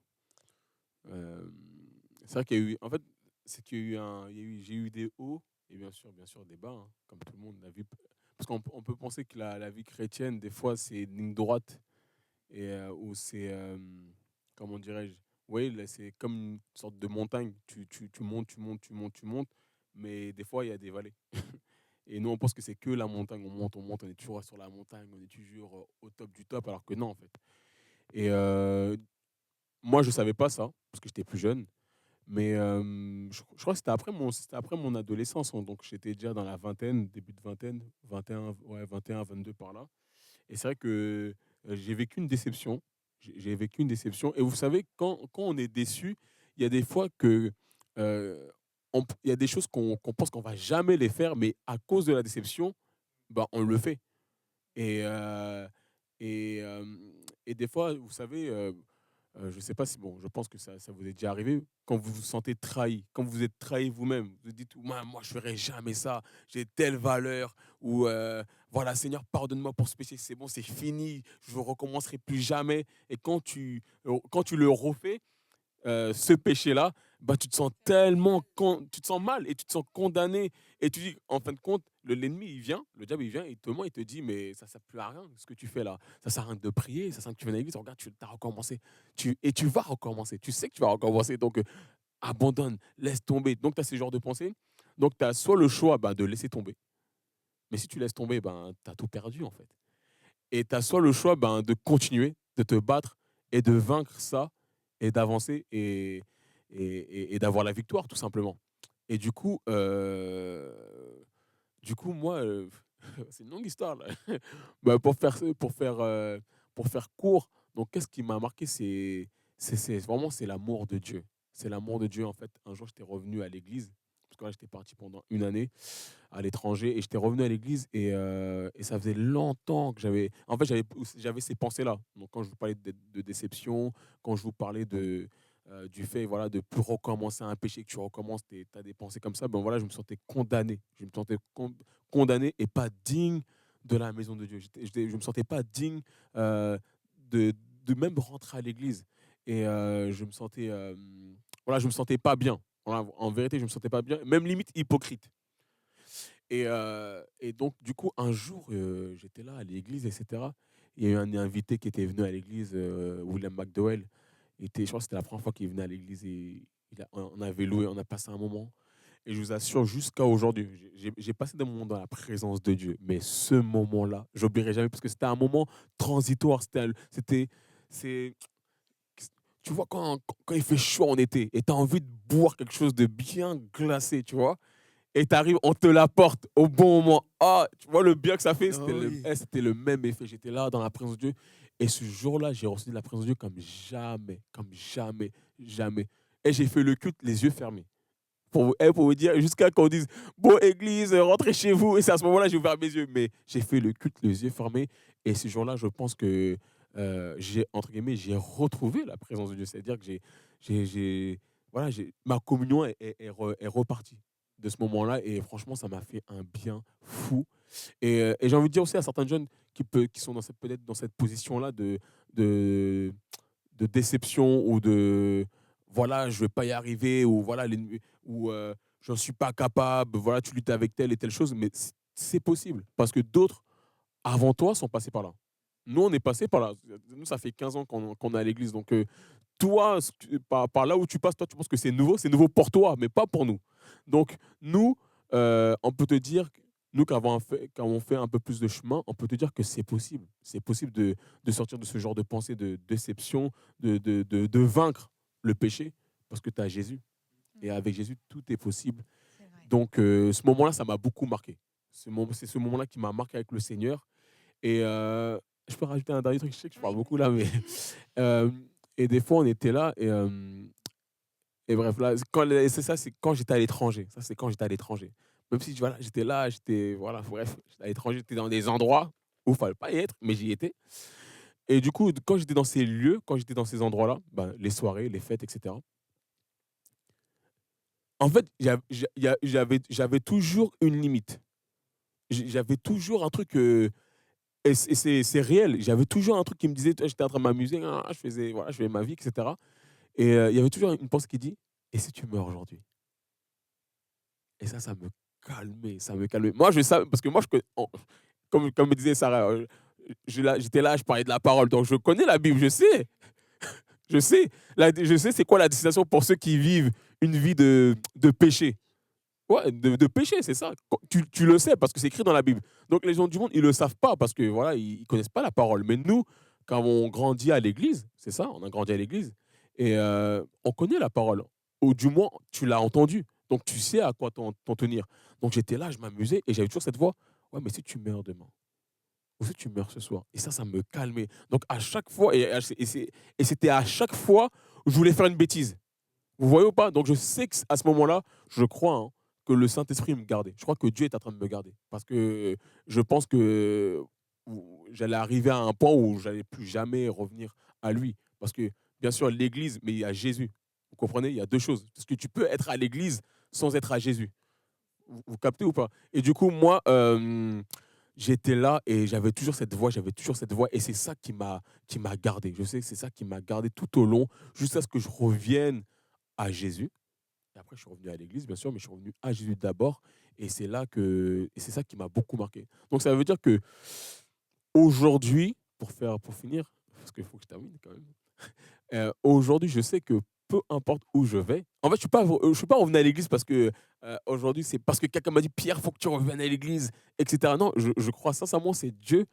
C'est vrai qu'il y a eu, en fait, c'est qu'il y a eu j'ai eu des hauts et bien sûr des bas, hein, comme tout le monde l'a vu. Parce qu'on peut penser que la vie chrétienne, des fois, c'est une ligne droite et où c'est, comment dirais-je, oui, là, c'est comme une sorte de montagne. Tu montes, tu montes, mais des fois, il y a des vallées. Et nous, on pense que c'est que la montagne. On monte, on est toujours sur la montagne, on est toujours au top du top, alors que non, en fait. Et moi, je ne savais pas ça, parce que j'étais plus jeune. Mais je crois que c'était après mon adolescence. Hein, donc, j'étais déjà dans la vingtaine, début de vingtaine, 21, ouais, 21, 22 par là. Et c'est vrai que j'ai vécu une déception. J'ai vécu une déception. Et vous savez, quand on est déçu, il y a des fois que il y a des choses qu'on pense qu'on va jamais les faire, mais à cause de la déception, bah, on le fait. Et, et, euh, et des fois, vous savez, je ne sais pas si, bon, je pense que ça vous est déjà arrivé, quand vous vous sentez trahi, quand vous êtes trahi vous-même, vous dites, moi je ne ferai jamais ça, j'ai telle valeur, ou voilà, Seigneur, pardonne-moi pour ce péché, c'est bon, c'est fini, je ne recommencerai plus jamais. Et quand tu le refais, ce péché-là, bah, tu te sens tellement, tu te sens mal et tu te sens condamné. Et tu dis, en fin de compte, l'ennemi, il vient, le diable, il vient, et il te dit, mais ça ne sert plus à rien ce que tu fais là. Ça ne sert à rien de prier, ça sert à rien que tu viennes à l'église, regarde, tu as recommencé. Et tu vas recommencer, tu sais que tu vas recommencer. Donc, abandonne, laisse tomber. Donc, tu as ce genre de pensée. Donc, tu as soit le choix de laisser tomber. Mais si tu laisses tomber, tu as tout perdu en fait. Et tu as soit le choix de continuer, de te battre et de vaincre ça et d'avancer et d'avoir la victoire tout simplement. Et du coup moi, c'est une longue histoire là. Pour faire court, donc qu'est-ce qui m'a marqué, c'est vraiment c'est l'amour de Dieu. C'est l'amour de Dieu en fait. Un jour, j'étais revenu à l'église parce que là, j'étais parti pendant une année à l'étranger et j'étais revenu à l'église et ça faisait longtemps que j'avais ces pensées-là. Donc quand je vous parlais de déception, quand je vous parlais du fait voilà, de plus recommencer un péché, que tu recommences, tu as des pensées comme ça, ben voilà, je me sentais condamné. Je me sentais condamné et pas digne de la maison de Dieu. Je ne me sentais pas digne euh, de, de même rentrer à l'église. Et je me sentais, voilà, je me sentais pas bien. Voilà, en vérité, je me sentais pas bien, même limite hypocrite. Et donc, du coup, un jour, j'étais là à l'église, etc. Il y a eu un invité qui était venu à l'église, William McDowell. Je crois que c'était la première fois qu'il venait à l'église et on avait loué, on a passé un moment. Et je vous assure, jusqu'à aujourd'hui, j'ai passé des moments dans la présence de Dieu. Mais ce moment-là, j'oublierai jamais parce que c'était un moment transitoire. C'est, tu vois, quand il fait chaud en été et tu as envie de boire quelque chose de bien glacé, tu vois, et tu arrives, on te l'apporte au bon moment. Ah, tu vois le bien que ça fait, Ah oui. c'était le même effet. J'étais là dans la présence de Dieu. Et ce jour-là, j'ai reçu de la présence de Dieu comme jamais, jamais. Et j'ai fait le culte les yeux fermés. Pour vous dire, jusqu'à qu'on dise, bon, église, rentrez chez vous. Et c'est à ce moment-là, j'ai ouvert mes yeux. Mais j'ai fait le culte les yeux fermés. Et ce jour-là, je pense que entre guillemets, j'ai retrouvé la présence de Dieu. C'est-à-dire que voilà, ma communion est repartie de ce moment-là. Et franchement, ça m'a fait un bien fou. Et j'ai envie de dire aussi à certains jeunes qui sont peut-être dans cette position-là de, de déception ou de voilà, je ne vais pas y arriver ou voilà, ou je ne suis pas capable, voilà, tu luttes avec telle et telle chose, mais c'est possible parce que d'autres avant toi sont passés par là. Nous, on est passé par là. Nous, ça fait 15 ans qu'on est à l'église. Donc, toi, par là où tu passes, toi, tu penses que c'est nouveau pour toi, mais pas pour nous. Donc, nous, on peut te dire, nous qui avons fait un peu plus de chemin, on peut te dire que c'est possible. C'est possible de sortir de ce genre de pensée, de déception, de vaincre le péché, parce que tu as Jésus. Et avec Jésus, tout est possible. C'est vrai. Donc, ce moment-là, ça m'a beaucoup marqué. C'est ce moment-là qui m'a marqué avec le Seigneur. Et je peux rajouter un dernier truc, je sais que je parle Oui. beaucoup là, mais euh, et des fois on était là et bref là, c'est quand j'étais à l'étranger. Ça c'est quand j'étais à l'étranger. Même si voilà, j'étais là, voilà, bref, j'étais à l'étranger, j'étais dans des endroits où il fallait pas y être, mais j'y étais. Et du coup, quand j'étais dans ces lieux, quand j'étais dans ces endroits-là, ben, les soirées, les fêtes, etc. En fait, j'avais toujours une limite. J'avais toujours un truc. Et c'est réel. J'avais toujours un truc qui me disait, j'étais en train de m'amuser, voilà, je faisais ma vie, etc. Et il y avait toujours une pensée qui dit, et si tu meurs aujourd'hui? Et ça me calmait, ça me calmait. Moi, je savais, parce que moi, comme me disait Sarah, j'étais là, je parlais de la parole, donc je connais la Bible, je sais. Je sais c'est quoi la destination pour ceux qui vivent une vie de péché. Ouais, de péché, c'est ça. Tu le sais parce que c'est écrit dans la Bible. Donc les gens du monde, ils ne le savent pas parce que voilà, ils connaissent pas la parole. Mais nous, quand on grandit à l'église, c'est ça, on a grandi à l'église, et on connaît la parole. Ou du moins, tu l'as entendue. Donc tu sais à quoi t'en tenir. Donc j'étais là, je m'amusais et j'avais toujours cette voix. Ouais, mais si tu meurs demain, ou si tu meurs ce soir. Et ça me calmait. Donc à chaque fois, et c'était à chaque fois, je voulais faire une bêtise. Vous voyez ou pas? Donc je sais qu'à ce moment-là, je crois hein, que le Saint-Esprit me gardait. Je crois que Dieu est en train de me garder. Parce que je pense que j'allais arriver à un point où j'allais plus jamais revenir à lui. Parce que, bien sûr, l'Église, mais il y a Jésus. Vous comprenez? Il y a deux choses. Parce que tu peux être à l'Église sans être à Jésus. Vous captez ou pas? Et du coup, moi, j'étais là et j'avais toujours cette voix, et c'est ça qui m'a gardé. Je sais que c'est ça qui m'a gardé tout au long, jusqu'à ce que je revienne à Jésus. Et après, je suis revenu à l'église, bien sûr, mais je suis revenu à Jésus d'abord. Et c'est ça qui m'a beaucoup marqué. Donc, ça veut dire que aujourd'hui, pour finir, parce qu'il faut que je termine quand même, aujourd'hui, je sais que peu importe où je vais, en fait, je suis pas revenu à l'église parce que aujourd'hui, c'est parce que quelqu'un m'a dit Pierre, il faut que tu reviennes à l'église, etc. Non, je crois sincèrement, c'est Dieu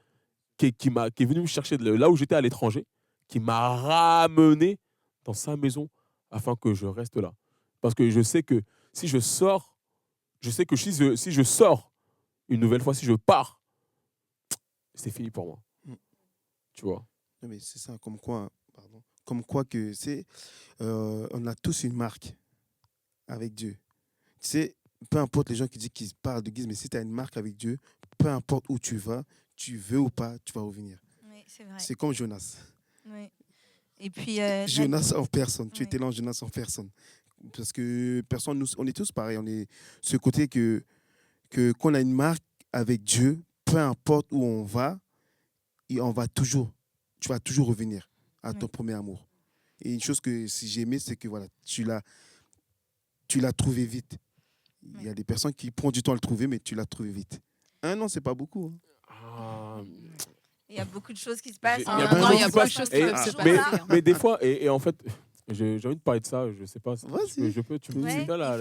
qui est venu me chercher de là où j'étais à l'étranger, qui m'a ramené dans sa maison afin que je reste là. Parce que je sais que si je sors, je sais que si je sors une nouvelle fois, si je pars, c'est fini pour moi. Mm. Tu vois? Non, mais c'est ça, comme quoi que c'est, on a tous une marque avec Dieu. Tu sais, peu importe les gens qui disent qu'ils parlent de guise, mais si tu as une marque avec Dieu, peu importe où tu vas, tu veux ou pas, tu vas revenir. Oui, c'est vrai. C'est comme Jonas. Oui. Et puis, Jonas en personne. Tu Oui. étais là en Jonas en personne. Parce que on est tous pareils. On est ce côté qu'on a une marque avec Dieu, peu peu importe où on va, et tu vas toujours revenir à ton Oui. premier amour. Et une chose que si j'ai aimé, c'est que voilà, tu l'as trouvé vite. Il y a des personnes qui prennent du temps à le trouver, mais tu l'as trouvé vite. 1 an, c'est pas beaucoup. Hein. Ah, Il y a beaucoup de choses qui se passent. J'ai- en il y a un beaucoup an, de il y a choses beaucoup de qui choses passent. qui Et- peuvent se mais, passer. mais des fois, et en fait, j'ai envie de parler de ça, je sais pas. Vas-y. Je peux, tu me Ouais, dis là, là.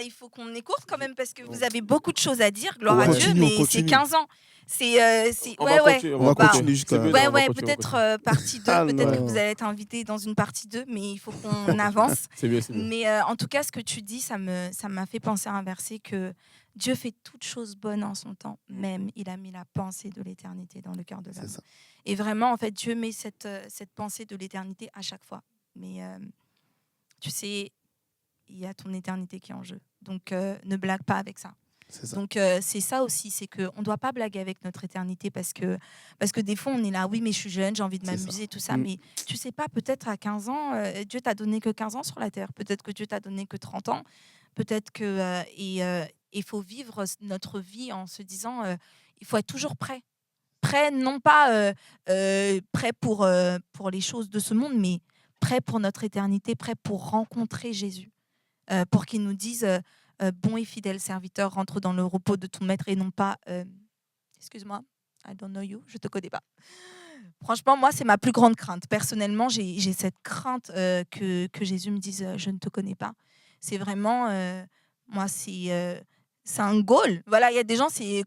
il faut qu'on écoute quand même parce que vous avez beaucoup de choses à dire, gloire On à continue, Dieu, on mais c'est continue. 15 ans. On va continuer, On va Bah, continuer jusqu'à. C'est bien, Ouais, on va ouais, continuer, on va peut-être partie 2, Ah peut-être que non. vous allez être invité dans une partie 2, mais il faut qu'on avance. C'est bien, c'est bien. Mais en tout cas, ce que tu dis, ça m'a fait penser à un verset que Dieu fait toutes choses bonnes en son temps, même il a mis la pensée de l'éternité dans le cœur de C'est l'homme. ça. Et vraiment, en fait, Dieu met cette pensée de l'éternité à chaque fois. Mais tu sais, il y a ton éternité qui est en jeu. Donc, ne blague pas avec ça. C'est ça. Donc, c'est ça aussi, c'est qu'on ne doit pas blaguer avec notre éternité parce que des fois, on est là, oui, mais je suis jeune, j'ai envie de C'est m'amuser, tout ça. Mm. Mais tu sais pas, peut-être à 15 ans, Dieu t'a donné que 15 ans sur la terre. Peut-être que Dieu t'a donné que 30 ans. Peut-être que. Il faut vivre notre vie en se disant, il faut être toujours prêt. Prêt, non pas prêt pour les choses de ce monde, mais prêt pour notre éternité, prêt pour rencontrer Jésus. Pour qu'il nous dise bon et fidèle serviteur, rentre dans le repos de ton maître et non pas excuse-moi, I don't know you, je te connais pas. Franchement, moi, c'est ma plus grande crainte. Personnellement, j'ai cette crainte que Jésus me dise je ne te connais pas. C'est vraiment, moi, c'est un goal. Voilà, il y a des gens, c'est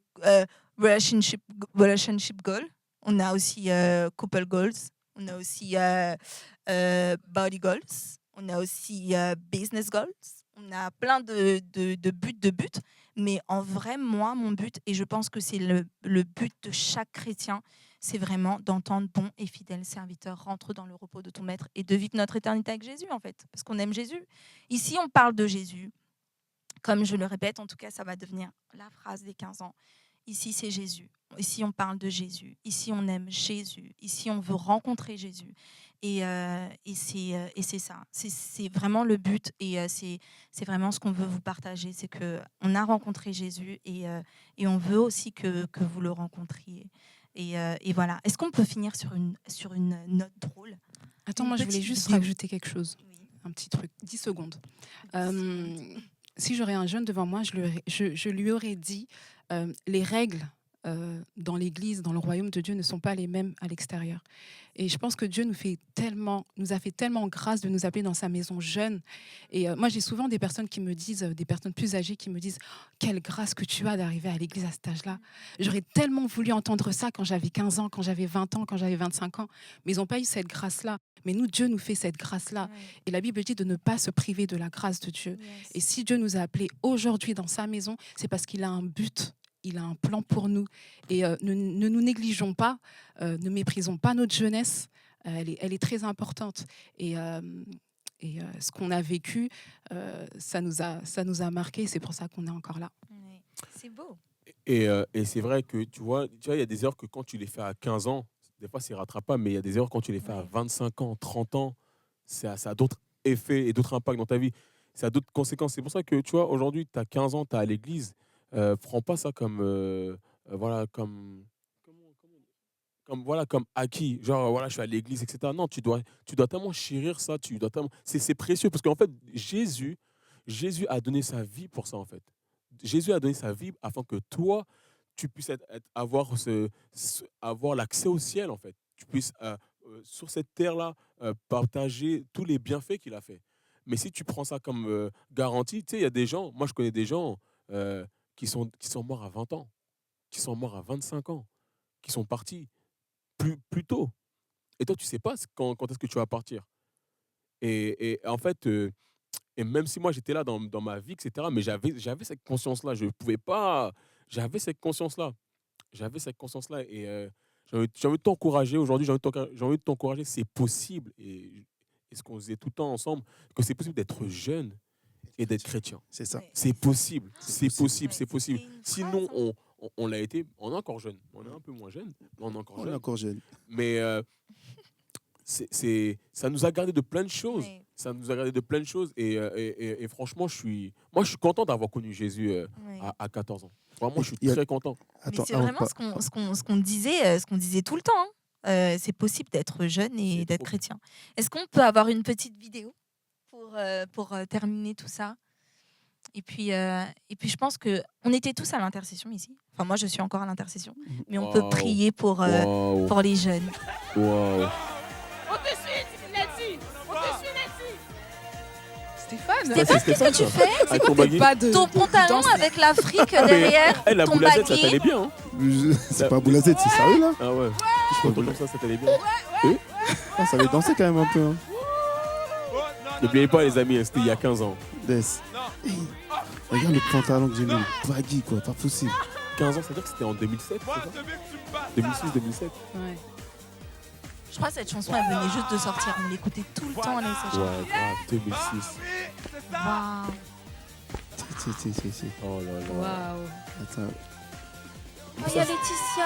relationship goal. On a aussi couple goals. On a aussi body goals. On a aussi business goals. On a plein de buts. Mais en vrai, moi, mon but, et je pense que c'est le but de chaque chrétien, c'est vraiment d'entendre bon et fidèle serviteur, rentre dans le repos de ton maître et de vivre notre éternité avec Jésus, en fait, parce qu'on aime Jésus. Ici, on parle de Jésus. Comme je le répète, en tout cas, ça va devenir la phrase des 15 ans. Ici, c'est Jésus. Ici, on parle de Jésus. Ici, on aime Jésus. Ici, on veut rencontrer Jésus. Et c'est ça. C'est vraiment le but. Et c'est vraiment ce qu'on veut vous partager. C'est qu'on a rencontré Jésus et on veut aussi que vous le rencontriez. Et voilà. Est-ce qu'on peut finir sur une note drôle? Attends, Une moi, je voulais petite juste vidéo. rajouter quelque chose. Oui. Un petit truc. 10 secondes. Si j'aurais un jeune devant moi, je lui aurais dit les règles dans l'Église, dans le royaume de Dieu, ne sont pas les mêmes à l'extérieur. Et je pense que Dieu nous a fait tellement grâce de nous appeler dans sa maison jeune. Et moi, j'ai souvent des personnes qui me disent, des personnes plus âgées qui me disent « Quelle grâce que tu as d'arriver à l'Église à cet âge-là !» J'aurais tellement voulu entendre ça quand j'avais 15 ans, quand j'avais 20 ans, quand j'avais 25 ans. Mais ils n'ont pas eu cette grâce-là. Mais nous, Dieu nous fait cette grâce-là. Ouais. Et la Bible dit de ne pas se priver de la grâce de Dieu. Yes. Et si Dieu nous a appelés aujourd'hui dans sa maison, c'est parce qu'il a un but, il a un plan pour nous. Et ne nous négligeons pas, ne méprisons pas notre jeunesse. Elle est très importante. Et ce qu'on a vécu, ça nous a marqué. C'est pour ça qu'on est encore là. Ouais. C'est beau. Et c'est vrai que, tu vois, il y a des erreurs que quand tu les fais à 15 ans, des fois, c'est rattrapable, mais il y a des erreurs quand tu les fais à Ouais. 25 ans, 30 ans, ça a d'autres effets et d'autres impacts dans ta vie. Ça a d'autres conséquences. C'est pour ça que, tu vois, aujourd'hui, tu as 15 ans, tu es à l'église. Prends pas ça comme, voilà, comme acquis. Genre, voilà, je suis à l'église, etc. Non, tu dois tellement chérir ça. C'est précieux parce qu'en fait, Jésus a donné sa vie pour ça, en fait. Jésus a donné sa vie afin que toi, tu puisses avoir l'accès au ciel, en fait. Tu puisses, sur cette terre-là, partager tous les bienfaits qu'il a fait. Mais si tu prends ça comme garantie, tu sais, il y a des gens, moi je connais des gens qui sont morts à 20 ans, qui sont morts à 25 ans, qui sont partis plus tôt. Et toi, tu ne sais pas quand est-ce que tu vas partir. Et en fait, et même si moi j'étais là dans ma vie, etc., mais j'avais cette conscience-là. Je ne pouvais pas. J'avais cette conscience-là. Et j'ai envie de t'encourager aujourd'hui. J'ai envie de t'encourager. C'est possible. Et ce qu'on disait tout le temps ensemble, que c'est possible d'être jeune et d'être chrétien. C'est ça. Ouais. C'est possible. C'est possible. Ouais, C'est possible. c'était une Sinon, phrase, hein. on l'a été. On est encore jeune. On est un peu moins jeune, mais on est encore On est jeune. encore jeune. Mais ça nous a gardé de plein de choses. Ouais. Ça nous a gardé de plein de choses. Et franchement, moi, je suis content d'avoir connu Jésus Ouais. à 14 ans. Vraiment, je suis Il y a- très content. Mais Attends, c'est avant vraiment pas- ce qu'on disait tout le temps, hein. C'est possible d'être jeune et C'est d'être trop chrétien. Est-ce qu'on peut avoir une petite vidéo pour terminer tout ça? Et puis je pense qu'on était tous à l'intercession ici. Enfin, moi, je suis encore à l'intercession. Mais on peut Waouh. prier pour les jeunes. Waouh. On te suit, Letty. On te suit, Letty. Stéphane, Ça, c'est Qu'est-ce que tu fais? Avec ton baggy. pas de Ton pantalon danse. avec l'Afrique derrière, Eh, la ton boulazette, ça baggy. t'allait bien. Hein. C'est pas Boulazette, c'est sérieux là? Ah ouais. Je suis content comme ça t'allait bien. Ah, ça avait dansé quand même un peu. Hein. N'oubliez pas, les amis, c'était il y a 15 ans. Des. Hey, regarde le pantalon que j'ai mis. Baggy quoi, pas possible. 15 ans, c'est-à-dire que c'était en 2007, c'est ça 2006-2007. Ouais. Je crois que cette chanson, elle venait juste de sortir. On l'écoutait tout le temps à l'SH. Ouais, grave, 2006. Waouh. Si. Oh là là. Waouh. Attends. Oh, il y a Laetitia.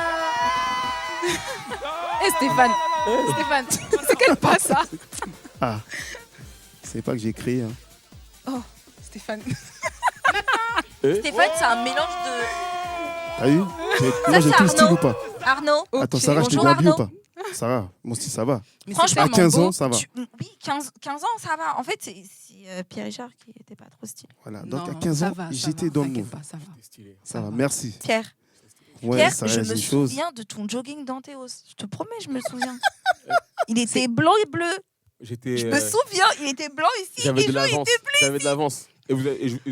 Eh Stéphane, Stéphane, c'est quel pas ça? Ah. C'est pas que j'ai créé. Hein. Oh, Stéphane. Stéphane, c'est un mélange de... T'as vu? Moi j'ai c'est tout le style Arnaud. ou pas? Arnaud. Attends, Ok. Sarah, je t'ai Bonjour, gravi ou Arnaud. pas? Sarah, mon style ça va. Mais Franchement, c'est À tellement 15 ans, beau. ça va. Oui, 15 ans, ça va. En fait, c'est Pierre Richard qui était pas trop stylé. Voilà. Donc Non, à 15 ça ans, va, ça j'étais va, dans le t'inquiète move. pas, ça va. C'était stylé. Ça va, merci. Pierre, Ouais, Pierre, ça je reste me des choses. souviens de ton jogging d'Antéos. Je te promets, je me souviens. Il était blanc et bleu. J'étais. Je me souviens, il était blanc ici J'avais et de bleu. l'avance. J'avais de l'avance.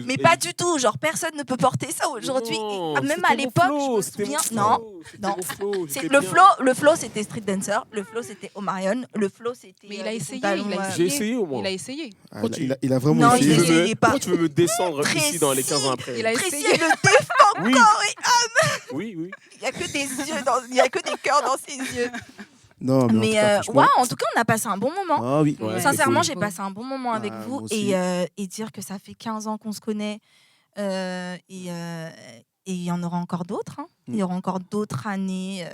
Mais pas du tout. Genre, personne ne peut porter ça aujourd'hui. Et même à l'époque, je me souviens. Non. Non. C'est le flow, c'était Street Dancer. Le flow, c'était Omarion. Le flow, c'était. Mais il a les essayé, pantalons, il a J'ai essayé au moins. Il a essayé. Ah, Pourquoi il a vraiment Non, essayé. il a essayé. pas. Pourquoi tu veux me descendre Précis. ici dans les 15 ans après Il a Précis essayé. le défend Oui. corps et Oui, oui. il y a que des yeux, il y a que des cœurs dans ses yeux. Non, mais, Mais en tout cas, on a passé un bon moment. Ah oui. Ouais, Sincèrement, c'est j'ai passé un bon moment avec Ah, vous moi aussi. et dire que ça fait 15 ans qu'on se connaît et il y en aura encore d'autres. Hein. Il y aura encore d'autres années.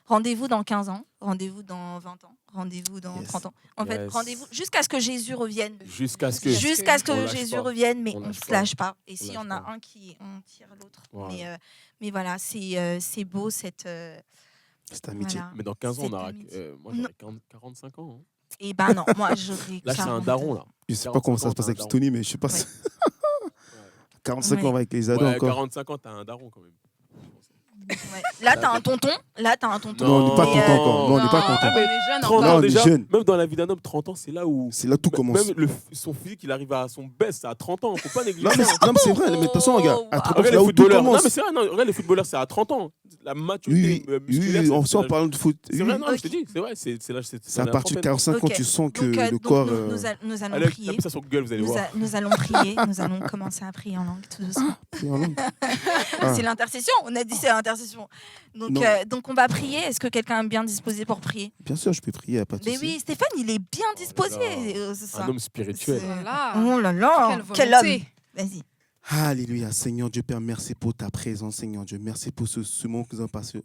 Rendez-vous dans 15 ans, rendez-vous dans 20 ans, rendez-vous dans Yes. 30 ans. En fait, Yes. rendez-vous jusqu'à ce que Jésus revienne. Jusqu'à ce que. Jusqu'à ce On que lâche Jésus pas. revienne, mais On on lâche ne se pas. lâche pas. Et On s'il y lâche en a pas. un qui, on tire l'autre. Voilà. Mais voilà, c'est beau cette... C'est amitié. voilà. Mais dans 15 ans, on Cette aura. amitié. Moi, j'aurai 45 ans. Hein. Et ben non, moi j'aurais... Là, c'est un 40. daron, là. Je sais pas comment ça se passe avec 45 ans, Tony, mais je sais pas. Ouais. 45 Ouais. ans avec les ados Ouais, encore. 45 ans, t'as un daron quand même. Ouais. Là, t'as un tonton. Non, on n'est pas Non. content encore. Non, on n'est pas Non. content. On est jeune 30 encore. Non, ans on est déjà, jeune. même dans la vie d'un homme, 30 ans, c'est là où. C'est là tout commence. Même son physique, il arrive à son best à 30 ans. Faut pas négliger. Non, mais ça. non, mais c'est vrai. Mais de toute façon, regarde. À 30 ans, Regarde c'est les là où tout footballeurs. Non, commence. mais c'est vrai, non, regarde les footballeurs, c'est à 30 ans. La Oui, maturité musculaire. oui, c'est- on c'est sort en l'âge- parlant de foot. C'est Oui. vrai, non, Ok. je te dis, c'est vrai, c'est là. C'est à partir de 45 ans, Ok. tu sens que Donc, le donc corps. nous allons Allez, prier. tapez ça sur Google, vous allez voir. Nous allons prier. Nous allons commencer à prier en langue tout doucement. pris en langue. Ah. C'est l'intercession. On a dit c'est l'intercession. Non. Donc on va prier. Est-ce que quelqu'un est bien disposé pour prier? Bien sûr, je peux prier, pas de Mais souci. oui, Stéphane, il est bien disposé. là. C'est ça. Un homme spirituel. C'est- Voilà. Oh là là, Quelle quel homme. volonté. Vas-y. Alléluia, Seigneur Dieu Père, merci pour ta présence, Seigneur Dieu. Merci pour ce moment que nous avons passé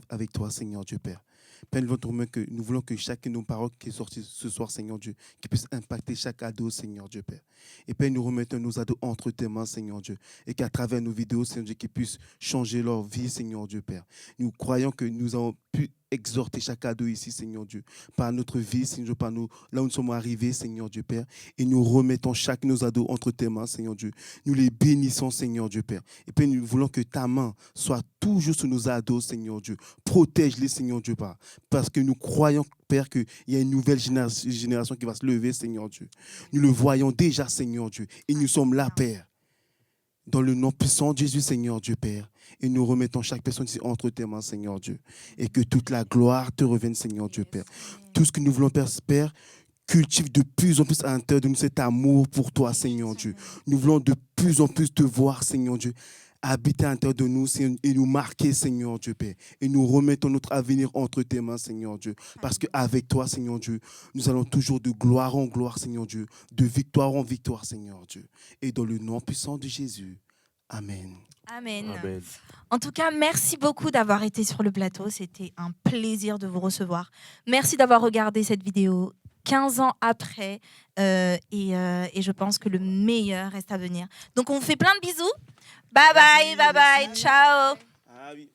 avec toi, Seigneur Dieu Père. Père, nous voulons que chacune de nos paroles qui est sortie ce soir, Seigneur Dieu, qui puisse impacter chaque ado, Seigneur Dieu Père. Et Père, nous remettons nos ados entre tes mains, Seigneur Dieu, et qu'à travers nos vidéos, Seigneur Dieu, qu'ils puissent changer leur vie, Seigneur Dieu Père. Nous croyons que nous avons pu exhorter chaque ado ici, Seigneur Dieu, par notre vie, Seigneur Dieu, par nous, là où nous sommes arrivés, Seigneur Dieu Père, et nous remettons chaque de nos ados entre tes mains, Seigneur Dieu. Nous les bénissons, Seigneur Dieu Père. Et Père, nous voulons que ta main soit toujours sur nos ados, Seigneur Dieu. Protège-les, Seigneur Dieu, parce que nous croyons, Père, qu'il y a une nouvelle génération qui va se lever, Seigneur Dieu. Nous le voyons déjà, Seigneur Dieu, et nous sommes là, Père. Dans le nom puissant de Jésus, Seigneur Dieu, Père. Et nous remettons chaque personne ici entre tes mains, Seigneur Dieu. Et que toute la gloire te revienne, Seigneur Dieu, Père. Tout ce que nous voulons, Père, cultive de plus en plus à l'intérieur de nous cet amour pour toi, Seigneur Dieu. Nous voulons de plus en plus te voir, Seigneur Dieu, habiter à l'intérieur de nous Seigneur, et nous marquer, Seigneur Dieu, Père. Et nous remettons notre avenir entre tes mains, Seigneur Dieu. Parce qu'avec toi, Seigneur Dieu, nous allons toujours de gloire en gloire, Seigneur Dieu, de victoire en victoire, Seigneur Dieu. Et dans le nom puissant de Jésus. Amen. Amen. Amen. En tout cas, merci beaucoup d'avoir été sur le plateau. C'était un plaisir de vous recevoir. Merci d'avoir regardé cette vidéo 15 ans après. Et je pense que le meilleur reste à venir. Donc, on vous fait plein de bisous. Bye bye, bye bye, ciao. Ah oui.